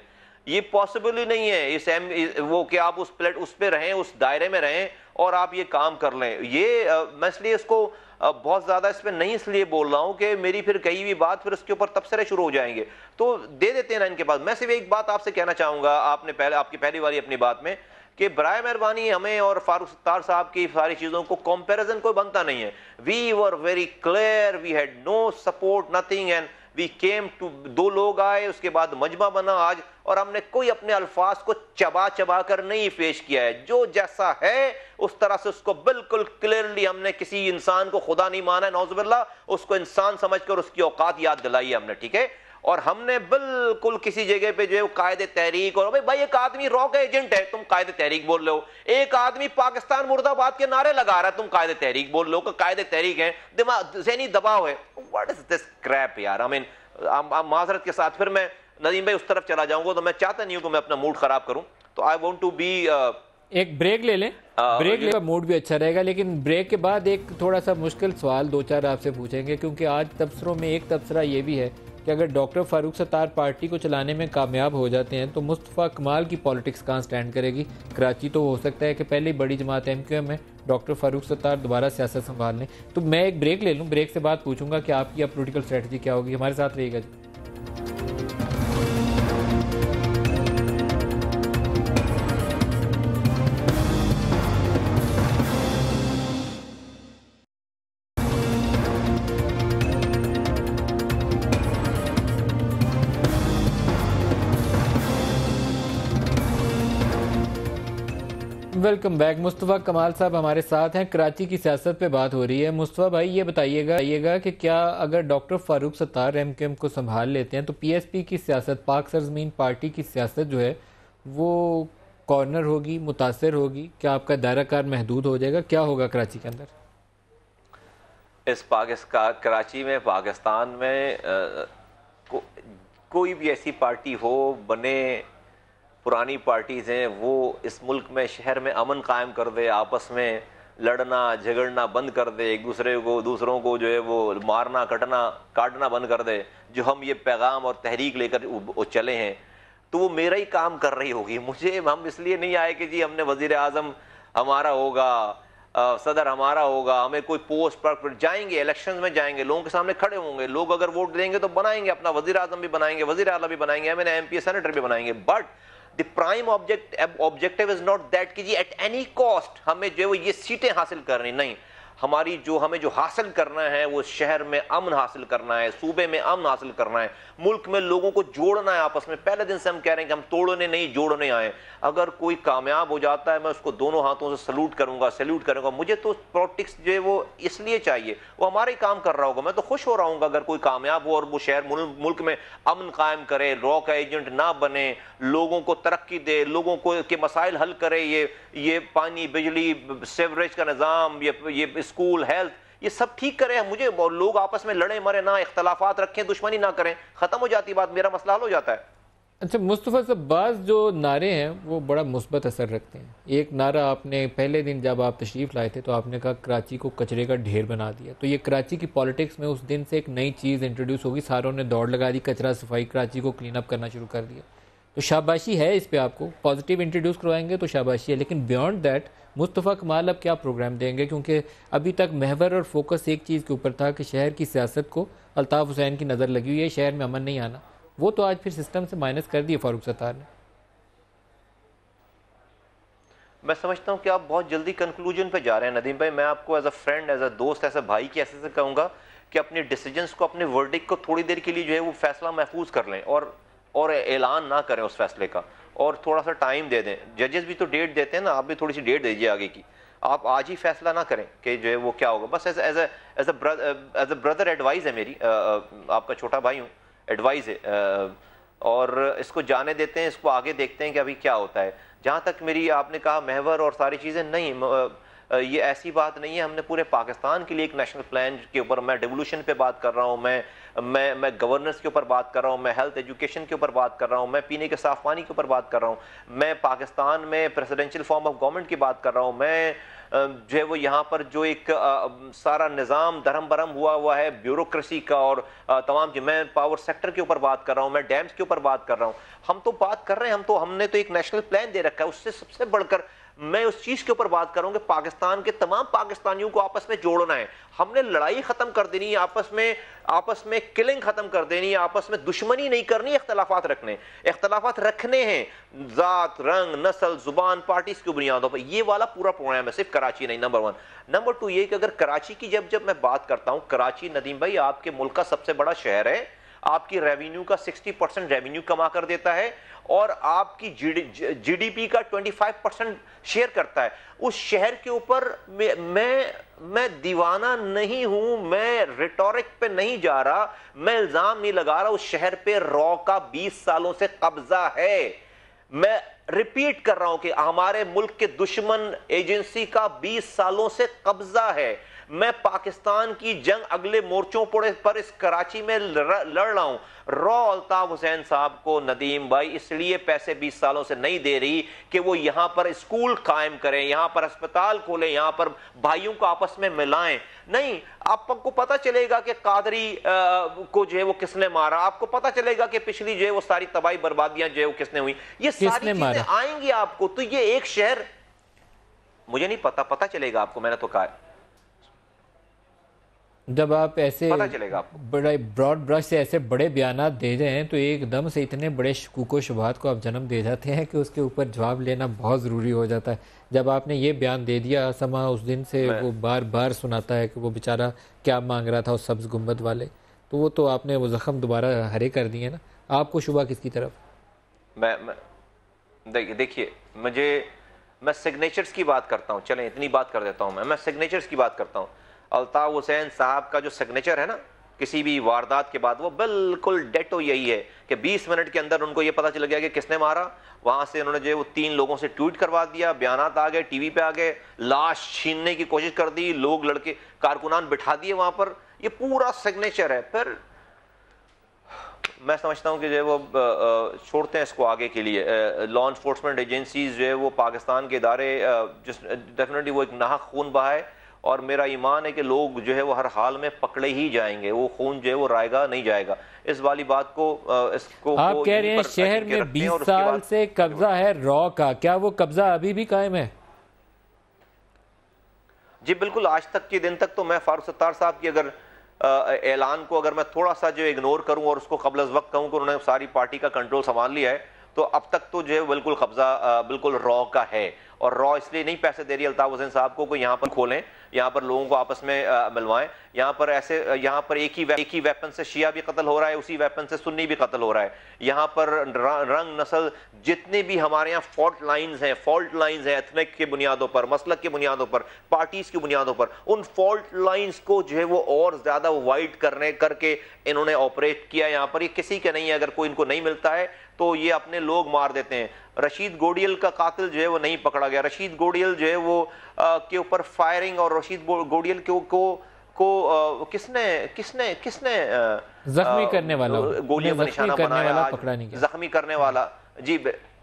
یہ پاسبل ہی نہیں ہے وہ کہ آپ اس پہ رہیں, اس دائرے میں رہیں اور آپ یہ کام کر لیں. یہ میں اس لیے اس کو بہت زیادہ اس پہ نہیں اس لیے بول رہا ہوں کہ میری پھر کہی ہوئی بات پھر اس کے اوپر تبصرے شروع ہو جائیں گے, تو دے دیتے ہیں نا ان کے پاس. میں صرف ایک بات آپ سے کہنا چاہوں گا, آپ کی پہلی والی اپنی بات میں کہ برائے مہربانی ہمیں اور فاروق ستار صاحب کی ساری چیزوں کو کمپیریزن کوئی بنتا نہیں ہے. We were very clear, we had no support nothing, and we came to, 2 لوگ آئے, اس کے بعد مجمع بنا آج, اور ہم نے کوئی اپنے الفاظ کو چبا چبا کر نہیں پیش کیا ہے. جو جیسا ہے اس طرح سے اس کو بالکل کلیئرلی, ہم نے کسی انسان کو خدا نہیں مانا ہے, نعوذ باللہ, اس کو انسان سمجھ کر اس کی اوقات یاد دلائی ہے ہم نے, ٹھیک ہے. اور ہم نے بالکل کسی جگہ پہ جو ہے قائد تحریک, اور بھائی ایک آدمی رو کا ایجنٹ ہے, تم قائد تحریک بول رہے ہو. ایک آدمی پاکستان مرد آباد کے نعرے لگا رہا ہے, تم قائد تحریک بول رہے ہو کہ قائد تحریک ہے. ذہنی دباؤ ہے. واٹ از دس کریپ یار. آئی مین معذرت کے ساتھ پھر میں ندیم بھائی اس طرف چلا جاؤں گا, تو میں چاہتا نہیں ہوں کہ میں اپنا موڈ خراب کروں, تو آئی وانٹ ٹو بی, ایک بریک لے لیں, بریک لے, موڈ بھی اچھا رہے گا. لیکن بریک کے بعد ایک تھوڑا سا مشکل سوال 2-4 آپ سے پوچھیں گے, کیونکہ آج تبصروں میں ایک تبصرہ یہ بھی ہے کہ اگر ڈاکٹر فاروق ستار پارٹی کو چلانے میں کامیاب ہو جاتے ہیں تو مصطفیٰ کمال کی پالیٹکس کہاں سٹینڈ کرے گی. کراچی تو ہو سکتا ہے کہ پہلے ہی بڑی جماعت MQM ہے, ڈاکٹر فاروق ستار دوبارہ سیاست سنبھال لیں. تو میں ایک بریک لے لوں, بریک سے بعد پوچھوں گا کہ آپ کی اب پولیٹیکل اسٹریٹجی کیا ہوگی. ہمارے ساتھ رہیے گا. Welcome back. مصطفیٰ کمال صاحب ہمارے ساتھ ہیں. کراچی کی سیاست پہ بات ہو رہی ہے. مصطفیٰ بھائی یہ بتائیے گا کہ کیا اگر ڈاکٹر فاروق ستار MQM کو سنبھال لیتے ہیں تو PSP کی سیاست, پاک سرزمین پارٹی کی سیاست جو ہے وہ کارنر ہوگی, متاثر ہوگی؟ کیا آپ کا دائرہ کار محدود ہو جائے گا؟ کیا ہوگا کراچی کے اندر؟ اس کراچی میں, پاکستان میں کوئی بھی ایسی پارٹی ہو, بنے پرانی پارٹیز ہیں, وہ اس ملک میں, شہر میں امن قائم کر دے, آپس میں لڑنا جھگڑنا بند کر دے, ایک دوسروں کو جو ہے وہ مارنا کاٹنا بند کر دے, جو ہم یہ پیغام اور تحریک لے کر چلے ہیں, تو وہ میرا ہی کام کر رہی ہوگی. ہم اس لیے نہیں آئے کہ جی ہم نے وزیر اعظم ہمارا ہوگا, صدر ہمارا ہوگا, ہمیں کوئی پوسٹ پر جائیں گے, الیکشنز میں جائیں گے, لوگوں کے سامنے کھڑے ہوں گے, لوگ اگر ووٹ دیں گے تو بنائیں گے, اپنا وزیر اعظم بھی بنائیں گے, وزیر اعلیٰ بھی بنائیں گے, MP سینیٹر بھی بنائیں گے. But the prime objective is not that کہ جی at any cost ہمیں جو ہے وہ یہ سیٹیں حاصل کرنی, نہیں. ہمیں جو حاصل کرنا ہے وہ شہر میں امن حاصل کرنا ہے, صوبے میں امن حاصل کرنا ہے, ملک میں لوگوں کو جوڑنا ہے آپس میں. پہلے دن سے ہم کہہ رہے ہیں کہ ہم توڑنے نہیں جوڑنے آئے. اگر کوئی کامیاب ہو جاتا ہے میں اس کو دونوں ہاتھوں سے سلوٹ کروں گا. مجھے تو پالیٹکس جو ہے وہ اس لیے چاہیے, وہ ہمارا ہی کام کر رہا ہوگا. میں تو خوش ہو رہا ہوں گا اگر کوئی کامیاب ہو اور وہ شہر ملک میں امن قائم کرے, رو کا ایجنٹ نہ بنے, لوگوں کو ترقی دے, لوگوں کو کے مسائل حل کرے, یہ پانی, بجلی, سیوریج کا نظام, یہ اسکول, ہیلتھ, یہ سب ٹھیک کرے. مجھے لوگ آپس میں لڑیں مرے نہ, اختلافات رکھیں, دشمنی نہ کریں, ختم ہو جاتی بات, میرا مسئلہ حل ہو جاتا ہے. اچھا مصطفیٰ صاحب, بعض جو نعرے ہیں وہ بڑا مثبت اثر رکھتے ہیں. ایک نعرہ آپ نے پہلے دن جب آپ تشریف لائے تھے تو آپ نے کہا کراچی کو کچرے کا ڈھیر بنا دیا. تو یہ کراچی کی پالیٹکس میں اس دن سے ایک نئی چیز انٹروڈیوس ہوگی, ساروں نے دوڑ لگا دی, کچرا صفائی, کراچی کو کلین اپ کرنا شروع کر دیا. تو شاباشی ہے اس پہ, آپ کو پازیٹیو انٹروڈیوس کروائیں گے تو شاباشی ہے. لیکن بیونڈ دیٹ مصطفیٰ کمال اب کیا پروگرام دیں گے؟ کیونکہ ابھی تک محور اور فوکس ایک چیز کے اوپر تھا کہ شہر کی سیاست کو الطاف حسین کی نظر لگی ہوئی ہے, شہر میں امن نہیں آنا. وہ تو آج پھر سسٹم سے مائنس کر دیا فاروق ستار نے. میں سمجھتا ہوں کہ آپ بہت جلدی کنکلوژن پہ جا رہے ہیں ندیم بھائی. میں آپ کو as a friend, as a دوست, ایز اے بھائی کی ایسے سے کہوں گا کہ اپنی ڈیسیجنس کو, اپنے ورڈکٹ کو تھوڑی دیر کے لیے جو ہے وہ فیصلہ محفوظ کر لیں, اور اعلان نہ کریں اس فیصلے کا, اور تھوڑا سا ٹائم دے دیں. ججز بھی تو ڈیٹ دیتے ہیں نا, آپ بھی تھوڑی سی ڈیٹ دیجیے آگے کی. آپ آج ہی فیصلہ نہ کریں کہ جو ہے وہ کیا ہوگا. بس ایز اے بردر ایڈوائز ہے میری, آپ کا چھوٹا بھائی ہوں, ایڈوائز ہے, اور اس کو جانے دیتے ہیں, اس کو آگے دیکھتے ہیں کہ ابھی کیا ہوتا ہے. جہاں تک میری, آپ نے کہا محور اور ساری چیزیں, نہیں, یہ ایسی بات نہیں ہے. ہم نے پورے پاکستان کے لیے ایک نیشنل پلان کے اوپر, میں ڈیولوشن پہ بات کر رہا ہوں, میں گورننس کے اوپر بات کر رہا ہوں, میں ہیلتھ ایجوکیشن کے اوپر بات کر رہا ہوں, میں پینے کے صاف پانی کے اوپر بات کر رہا ہوں, میں پاکستان میں پریزیڈنشل فارم آف گورنمنٹ کی بات کر رہا ہوں, میں جو ہے وہ یہاں پر جو ایک سارا نظام درہم برہم ہوا ہے بیوروکریسی کا, اور تمام چیز، میں پاور سیکٹر کے اوپر بات کر رہا ہوں، میں ڈیمز کے اوپر بات کر رہا ہوں. ہم تو بات کر رہے ہیں، ہم نے تو ایک نیشنل پلان دے رکھا ہے. اس سے سب سے بڑھ کر میں اس چیز کے اوپر بات کروں کہ پاکستان کے تمام پاکستانیوں کو آپس میں جوڑنا ہے. ہم نے لڑائی ختم کر دینی ہے، آپس میں کلنگ ختم کر دینی ہے، آپس میں دشمنی نہیں کرنی، اختلافات رکھنے ہیں، ذات، رنگ، نسل، زبان، پارٹیز کی بنیادوں پر. یہ والا پورا پروگرام ہے، صرف کراچی نہیں. نمبر 1. نمبر 2 یہ کہ اگر کراچی کی جب میں بات کرتا ہوں، کراچی ندیم بھائی آپ کے ملک کا سب سے بڑا شہر ہے، آپ کی ریونیو کا 60% ریونیو کما کر دیتا ہے، اور آپ کی جی ڈی پی کا 25% شیئر کرتا ہے. اس شہر کے اوپر میں دیوانہ نہیں ہوں، میں ریٹورک پہ نہیں جا رہا، میں الزام نہیں لگا رہا. اس شہر پہ را کا 20 سالوں سے قبضہ ہے. میں ریپیٹ کر رہا ہوں کہ ہمارے ملک کے دشمن ایجنسی کا 20 سالوں سے قبضہ ہے. میں پاکستان کی جنگ اگلے مورچوں پر اس کراچی میں لڑ رہا ہوں. الطاف حسین صاحب کو ندیم بھائی اس لیے پیسے 20 سالوں سے نہیں دے رہی کہ وہ یہاں پر اسکول قائم کریں، یہاں پر اسپتال کھولیں، یہاں پر بھائیوں کو آپس میں ملائیں. نہیں، آپ کو پتہ چلے گا کہ قادری کو جو ہے وہ کس نے مارا، آپ کو پتہ چلے گا کہ پچھلی جو ہے وہ ساری تباہی بربادیاں جو ہے وہ کس نے ہوئی. یہ ساری چیزیں آئیں گی آپ کو. تو یہ ایک شہر، مجھے نہیں پتہ چلے گا آپ کو. میں نے تو کہا جب آپ ایسے بڑے براڈ برش سے ایسے بڑے بیانات دے جائیں تو ایک دم سے اتنے بڑے شکوک و شبہات کو آپ جنم دے جاتے ہیں کہ اس کے اوپر جواب لینا بہت ضروری ہو جاتا ہے. جب آپ نے یہ بیان دے دیا، سما اس دن سے وہ بار بار سناتا ہے کہ وہ بیچارہ کیا مانگ رہا تھا اس سبز گنبد والے، تو وہ تو آپ نے وہ زخم دوبارہ ہرے کر دیے نا. آپ کو شبہ کس کی طرف؟ دیکھیے، میں سگنیچرز کی بات کرتا ہوں. چلیں اتنی بات کر دیتا ہوں. میں سگنیچرز کی بات کرتا ہوں. الطاف حسین صاحب کا جو سگنیچر ہے نا کسی بھی واردات کے بعد، وہ بالکل ڈیٹو یہی ہے کہ 20 منٹ کے اندر ان کو یہ پتا چل گیا کہ کس نے مارا. وہاں سے انہوں نے جو ہے وہ 3 لوگوں سے ٹویٹ کروا دیا، بیانات آ گئے، ٹی وی پہ آ گئے، لاش چھیننے کی کوشش کر دی، لوگ لڑکے کارکنان بٹھا دیے وہاں پر. یہ پورا سگنیچر ہے. پھر میں سمجھتا ہوں کہ جو ہے وہ چھوڑتے ہیں اس کو آگے کے لیے. لا انفورسمنٹ ایجنسیز جو ہے وہ پاکستان کے ادارے ڈیفینیٹلی وہ ایک ناحق خون بہا ہے، اور میرا ایمان ہے کہ لوگ جو ہے وہ ہر حال میں پکڑے ہی جائیں گے. وہ خون جو ہے وہ رائے گا نہیں جائے گا. اس والی بات کو آپ کہہ رہے ہیں شہر میں 20 سال سے قبضہ ہے را کا، کیا وہ قبضہ ابھی بھی قائم ہے؟ جی بالکل. آج تک کے دن تک تو میں فاروق ستار صاحب کی اگر اعلان کو اگر میں تھوڑا سا جو اگنور کروں اور اس کو قبل از وقت کہوں کہ انہوں نے ساری پارٹی کا کنٹرول سنبھال لیا ہے، تو اب تک تو جو ہے بالکل قبضہ بالکل را کا ہے. اور را اس لیے نہیں پیسے دے رہی الطاف حسین صاحب کو کہ یہاں پر کھولیں، یہاں پر لوگوں کو آپس میں ملوائیں. یہاں پر ایک ہی ویپن سے شیعہ بھی قتل ہو رہا ہے، اسی ویپن سے سنی بھی قتل ہو رہا ہے. یہاں پر رنگ، نسل، جتنے بھی ہمارے یہاں فالٹ لائنز ہیں ایتھنک کے بنیادوں پر، مسلک کے بنیادوں پر، پارٹیز کی بنیادوں پر، ان فالٹ لائنز کو جو ہے وہ اور زیادہ وائڈ کر کے انہوں نے آپریٹ کیا یہاں پر. یہ کسی کے نہیں ہے، اگر کوئی ان کو نہیں ملتا ہے تو یہ اپنے لوگ مار دیتے ہیں. رشید گوڈیل کا قاتل جو ہے وہ نہیں پکڑا گیا. رشید گوڈیل جو ہے وہ کے اوپر فائرنگ، اور رشید گوڈیل کو کس نے زخمی کرنے والا گولیاں کا نشانہ بنایا، زخمی کرنے والا. جی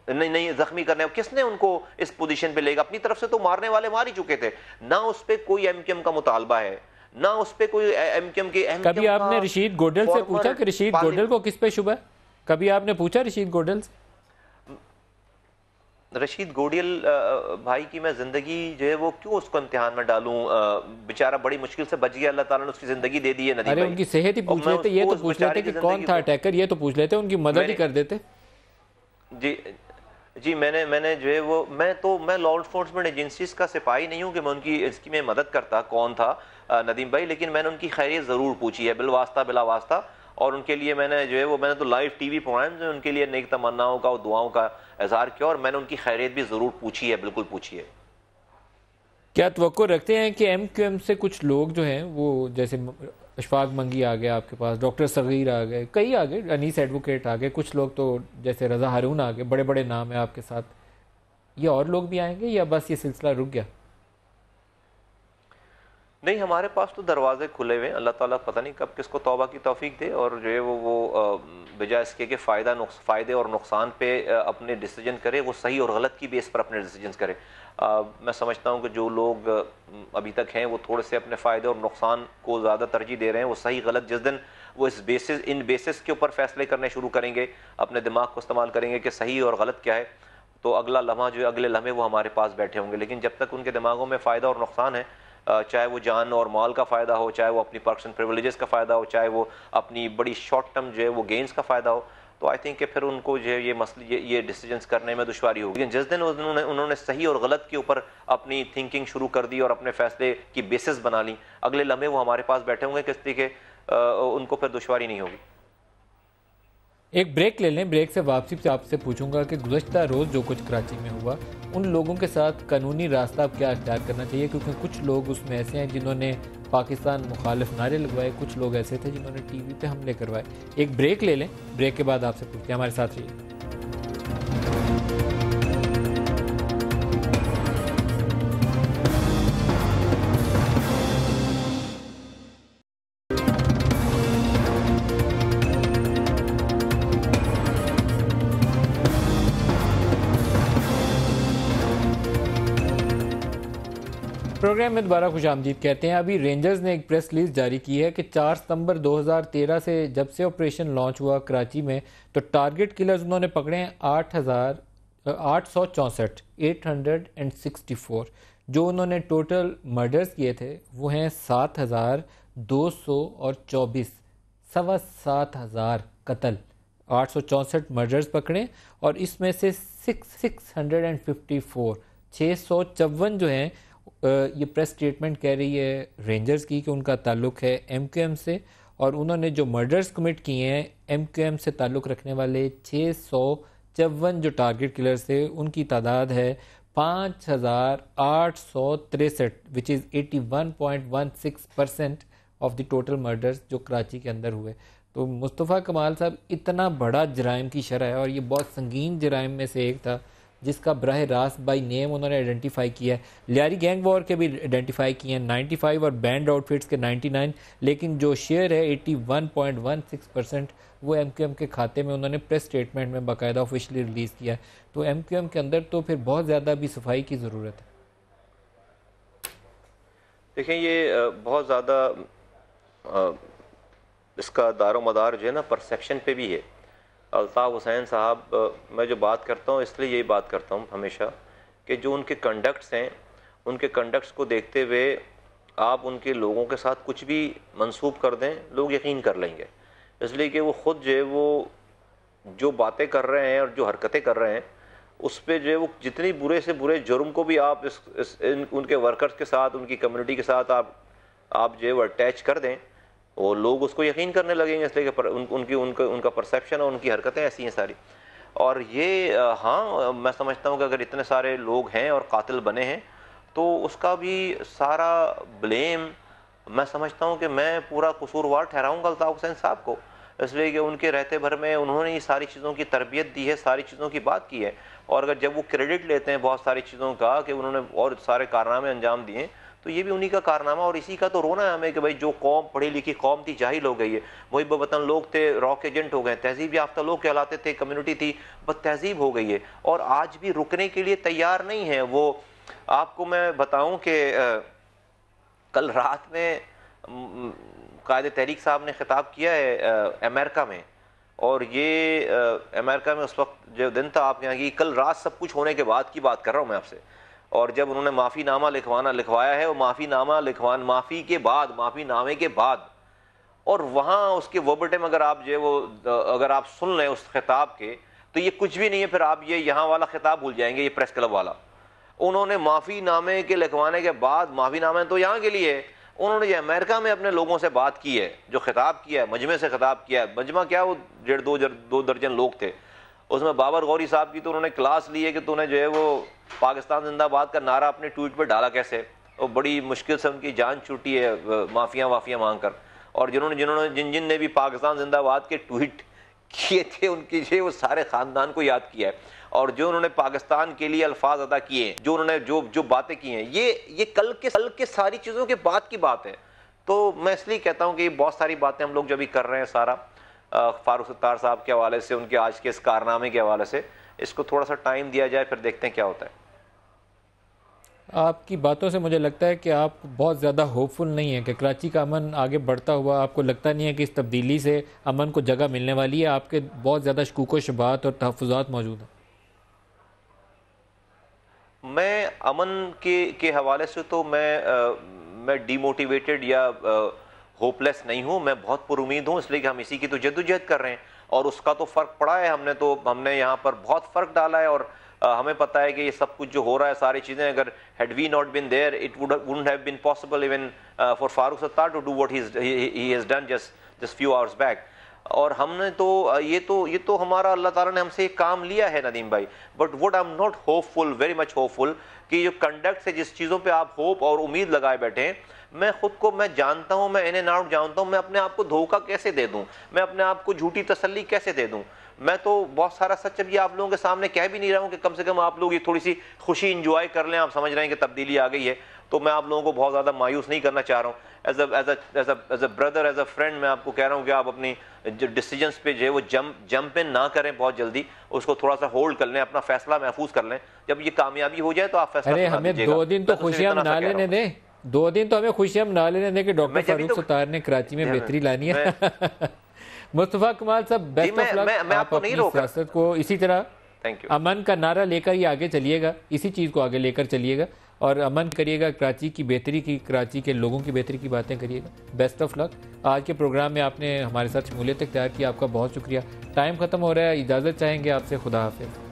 نہیں زخمی کرنے، کس نے ان کو اس پوزیشن پہ لے گا؟ اپنی طرف سے تو مارنے والے مار ہی چکے تھے. نہ اس پہ کوئی ایم کیو ایم کا مطالبہ ہے، نہ اس پہ کوئی ایم کیو ایم کے. کبھی آپ نے رشید گوڈیل سے پوچھا کہ رشید گوڈیل کو کس پہ شبہ ہے؟ کبھی آپ نے پوچھا رشید گوڈیل سے؟ رشید گوڈیل بھائی کی میں زندگی جو ہے وہ کیوں اس کو امتحان میں ڈالوں؟ بیچارہ بڑی مشکل سے بچ گیا، اللہ تعالیٰ نے اس کی زندگی دے دی ہے. ندیم بھائی ان کی صحت ہی پوچھ لیتے، یہ تو پوچھ لیتے کہ کون تھا اٹیکر، یہ تو پوچھ لیتے، ان کی مدد ہی کر دیتے. جی میں نے جو ہے وہ میں لا انفورسمنٹ ایجنسیز کا سپاہی نہیں ہوں کہ میں ان کی اس کی میں مدد کرتا کون تھا ندیم بھائی، لیکن میں نے ان کی خیریت ضرور پوچھی ہے بالواسطہ بلا واسطہ. اور ان کے لیے میں نے جو ہے وہ میں نے تو لائیو ٹی وی پروگرامز میں ان کے لیے نیک تمناؤں کا اور دعاؤں کا اظہار کیا، اور میں نے ان کی خیریت بھی ضرور پوچھی ہے، بالکل پوچھی ہے. کیا توقع رکھتے ہیں کہ ایم کیو ایم سے کچھ لوگ جو ہیں وہ، جیسے اشفاق منگی آ گئے آپ کے پاس، ڈاکٹر صغیر آ گئے، کئی آ گئے، انیس ایڈوکیٹ آ گئے، کچھ لوگ تو جیسے رضا ہارون آ گئے، بڑے بڑے نام ہیں آپ کے ساتھ، یہ اور لوگ بھی آئیں گے یا بس یہ سلسلہ رک گیا؟ نہیں، ہمارے پاس تو دروازے کھلے ہوئے ہیں. اللہ تعالیٰ پتہ نہیں کب کس کو توبہ کی توفیق دے، اور جو ہے وہ بجائے اس کے کہ فائدے اور نقصان پہ اپنے ڈیسیجن کرے، وہ صحیح اور غلط کی بیس پر اپنے ڈیسیجنز کرے. میں سمجھتا ہوں کہ جو لوگ ابھی تک ہیں وہ تھوڑے سے اپنے فائدے اور نقصان کو زیادہ ترجیح دے رہے ہیں. وہ صحیح غلط جس دن وہ ان بیسس کے اوپر فیصلے کرنے شروع کریں گے, اپنے دماغ کو استعمال کریں گے کہ صحیح اور غلط کیا ہے, تو اگلا لمحہ جو ہے اگلے لمحے وہ ہمارے پاس بیٹھے ہوں گے. لیکن جب تک ان کے دماغوں میں فائدہ اور نقصان ہے, چاہے وہ جان اور مال کا فائدہ ہو, چاہے وہ اپنی پرسنل پریویلیجز کا فائدہ ہو, چاہے وہ اپنی بڑی شارٹ ٹرم جو ہے وہ گینز کا فائدہ ہو, تو آئی تھنک کہ پھر ان کو جو ہے یہ مسئلے یہ ڈیسیجنس کرنے میں دشواری ہوگی. لیکن جس دن انہوں نے صحیح اور غلط کے اوپر اپنی تھنکنگ شروع کر دی اور اپنے فیصلے کی بیسس بنا لی, اگلے لمحے وہ ہمارے پاس بیٹھے ہوں گے کس لیے کہ ان کو پھر دشواری نہیں ہوگی. ایک بریک لے لیں, بریک سے واپسی سے آپ سے پوچھوں گا کہ گزشتہ روز جو کچھ کراچی میں ہوا ان لوگوں کے ساتھ قانونی راستہ اب کیا اختیار کرنا چاہیے, کیونکہ کچھ لوگ اس میں ایسے ہیں جنہوں نے پاکستان مخالف نعرے لگوائے, کچھ لوگ ایسے تھے جنہوں نے ٹی وی پہ حملے کروائے. ایک بریک لے لیں, بریک کے بعد آپ سے پوچھتے ہیں, ہمارے ساتھ رہیے. پروگرام میں دوبارہ خوش آمدید کہتے ہیں. ابھی رینجرز نے ایک پریس ریلیز جاری کی ہے کہ 4 ستمبر 2013 سے جب سے آپریشن لانچ ہوا کراچی میں, تو ٹارگٹ کلرز انہوں نے پکڑے ہیں 864. جو انہوں نے ٹوٹل مرڈرز کیے تھے وہ ہیں 7224, 7,500 قتل, 864 مرڈرز پکڑے, اور اس میں سے 654 جو ہیں یہ پریس سٹیٹمنٹ کہہ رہی ہے رینجرز کی کہ ان کا تعلق ہے ایم کیو ایم سے, اور انہوں نے جو مرڈرز کمٹ کیے ہیں ایم کیو ایم سے تعلق رکھنے والے 654 جو ٹارگٹ کلرز تھے ان کی تعداد ہے 5,863, which is 81.16% of the total murders جو کراچی کے اندر ہوئے. تو مصطفیٰ کمال صاحب, اتنا بڑا جرائم کی شرح ہے اور یہ بہت سنگین جرائم میں سے ایک تھا جس کا براہ راست بائی نیم انہوں نے آئیڈینٹیفائی کیا ہے. لیاری گینگ وار کے بھی آئیڈینٹیفائی کیے ہیں 95 اور بینڈ آؤٹ فٹس کے 99, لیکن جو شیئر ہے 81.16% وہ ایم کیو ایم کے کھاتے میں انہوں نے پریس سٹیٹمنٹ میں باقاعدہ آفیشلی ریلیز کیا ہے. تو ایم کیو ایم کے اندر تو پھر بہت زیادہ بھی صفائی کی ضرورت ہے. دیکھیں یہ بہت زیادہ اس کا دار و مدار جو ہے نا پرسیپشن پہ بھی ہے. الطاف حسین صاحب, میں جو بات کرتا ہوں اس لیے یہی بات کرتا ہوں ہمیشہ کہ جو ان کے کنڈکٹس ہیں ان کے کنڈکٹس کو دیکھتے ہوئے آپ ان کے لوگوں کے ساتھ کچھ بھی منسوب کر دیں لوگ یقین کر لیں گے, اس لیے کہ وہ خود جو ہے وہ جو باتیں کر رہے ہیں اور جو حرکتیں کر رہے ہیں اس پہ جو ہے وہ جتنی برے سے برے جرم کو بھی آپ ان کے ورکرز کے ساتھ ان کی کمیونٹی کے ساتھ آپ جو ہے وہ اٹیچ کر دیں اور لوگ اس کو یقین کرنے لگیں گے, اس لیے کہ ان کا پرسیپشن اور ان کی حرکتیں ایسی ہیں ساری. اور یہ ہاں میں سمجھتا ہوں کہ اگر اتنے سارے لوگ ہیں اور قاتل بنے ہیں تو اس کا بھی سارا بلیم میں سمجھتا ہوں کہ میں پورا قصوروار ٹھہراؤں گا الطاف حسین صاحب کو, اس لیے کہ ان کے رہتے بھر میں انہوں نے یہ ساری چیزوں کی تربیت دی ہے, ساری چیزوں کی بات کی ہے. اور اگر جب وہ کریڈٹ لیتے ہیں بہت ساری چیزوں کا کہ انہوں نے اور سارے کارنامے انجام دیے تو یہ بھی انہی کا کارنامہ, اور اسی کا تو رونا ہے ہمیں کہ بھائی جو قوم پڑھی لکھی قوم تھی جاہل ہو گئی ہے, محب وطن لوگ تھے راک ایجنٹ ہو گئے, تہذیب یافتہ لوگ کہلاتے تھے, کمیونٹی تھی بد تہذیب ہو گئی ہے اور آج بھی رکنے کے لیے تیار نہیں ہے. وہ آپ کو میں بتاؤں کہ کل رات میں قائد تحریک صاحب نے خطاب کیا ہے امریکہ میں, اور یہ امریکہ میں اس وقت جو دن تھا آپ یہاں کی, کل رات سب کچھ ہونے کے بعد کی بات کر رہا ہوں میں آپ سے, اور جب انہوں نے معافی نامہ لکھوایا ہے وہ معافی نامے کے بعد, اور وہاں اس کے وربٹم اگر آپ سن لیں اس خطاب کے تو یہ کچھ بھی نہیں ہے. پھر آپ یہ یہاں والا خطاب بھول جائیں گے, یہ پریس کلب والا. انہوں نے معافی نامے کے لکھوانے کے بعد, معافی نامے تو یہاں کے لیے, انہوں نے یہ امریکہ میں اپنے لوگوں سے بات کی ہے, جو خطاب کیا ہے مجمع سے خطاب کیا ہے. مجمع کیا, وہ 2 درجن لوگ تھے, اس میں بابر غوری صاحب کی تو انہوں نے کلاس لی ہے کہ تو نے جو ہے وہ پاکستان زندہ باد کا نعرہ اپنے ٹویٹ پہ ڈالا کیسے, اور بڑی مشکل سے ان کی جان چھوٹی ہے معافیاں مانگ کر. اور جن نے بھی پاکستان زندہ باد کے ٹویٹ کیے تھے ان کی جو وہ سارے خاندان کو یاد کیا ہے, اور جو انہوں نے پاکستان کے لیے الفاظ ادا کیے ہیں, جو انہوں نے جو باتیں کی ہیں, یہ کل کے ساری چیزوں کے بعد کی بات ہے. تو میں اس لیے کہتا ہوں کہ یہ بہت ساری باتیں ہم لوگ جو بھی کر رہے ہیں سارا فاروق ستار صاحب کے حوالے سے, ان کے آج کے اس کارنامے کے حوالے سے, اس کو تھوڑا سا ٹائم دیا جائے پھر دیکھتے ہیں کیا ہوتا ہے. آپ کی باتوں سے مجھے لگتا ہے کہ آپ بہت زیادہ ہوپ فل نہیں ہیں کہ کراچی کا امن آگے بڑھتا ہوا، آپ کو لگتا نہیں ہے کہ اس تبدیلی سے امن کو جگہ ملنے والی ہے؟ آپ کے بہت زیادہ شکوک و شبہات اور تحفظات موجود ہیں۔ میں امن کے حوالے سے تو میں ڈی موٹیویٹڈ یا ہوپ لیس نہیں ہوں، میں بہت پر امید ہوں، اس لیے کہ ہم اسی کی تو جدوجہد کر رہے ہیں اور اس کا تو فرق پڑا ہے، ہم نے یہاں پر بہت فرق ڈالا ہے، اور ہمیں پتہ ہے کہ یہ سب کچھ جو ہو رہا ہے ساری چیزیں اگر had we not been there it wouldn't have been possible even for Farooq Sattar to do what he has done just few hours back. اور ہم نے تو یہ تو ہمارا اللہ تعالیٰ نے ہم سے ایک کام لیا ہے ندیم بھائی، but what I am not hopeful, very much hopeful کہ جو کنڈکٹ سے جس چیزوں پہ آپ ہوپ اور امید لگائے بیٹھے ہیں، میں خود کو میں جانتا ہوں، میں ان اینڈ آؤٹ جانتا ہوں، میں اپنے آپ کو دھوکہ کیسے دے دوں، میں اپنے آپ کو جھوٹی تسلی کیسے دے دوں۔ میں تو بہت سارا سچ اب یہ آپ لوگوں کے سامنے کہہ بھی نہیں رہا ہوں کہ کم سے کم آپ لوگ یہ تھوڑی سی خوشی انجوائے کر لیں، آپ سمجھ رہے ہیں کہ تبدیلی آ گئی ہے، تو میں آپ لوگوں کو بہت زیادہ مایوس نہیں کرنا چاہ رہا ہوں۔ As a brother, as a friend, میں آپ کو کہہ رہا ہوں کہ آپ اپنی جو ڈیسیجنس پہ جو ہے وہ جمپ ان نہ کریں بہت جلدی، اس کو تھوڑا سا ہولڈ کر لیں، اپنا فیصلہ محفوظ کر لیں، جب یہ کامیابی ہو جائے تو آپ فیصلہ سنا دیجیے گا۔ ہمیں 2 دن تو خوشیاں منا لینے دیں، 2 دن تو ہمیں خوشیاں منا لینے دیں کہ ڈاکٹر فاروق ستار نے کراچی میں بہتری لانی ہے۔ مصطفیٰ کمال صاحب، بیسٹ آف لک، آپ اپنی سیاست کو اسی طرح امن کا نعرہ لے کر ہی آگے چلیے گا، اسی چیز کو آگے لے کر چلیے گا اور امن کریے گا، کراچی کی بہتری کی، کراچی کے لوگوں کی بہتری کی باتیں کریے گا۔ بیسٹ آف لک۔ آج کے پروگرام میں آپ نے ہمارے ساتھ شمولیت اختیار کی، آپ کا بہت شکریہ۔ ٹائم ختم ہو رہا ہے، اجازت چاہیں گے آپ سے، خدا حافظ۔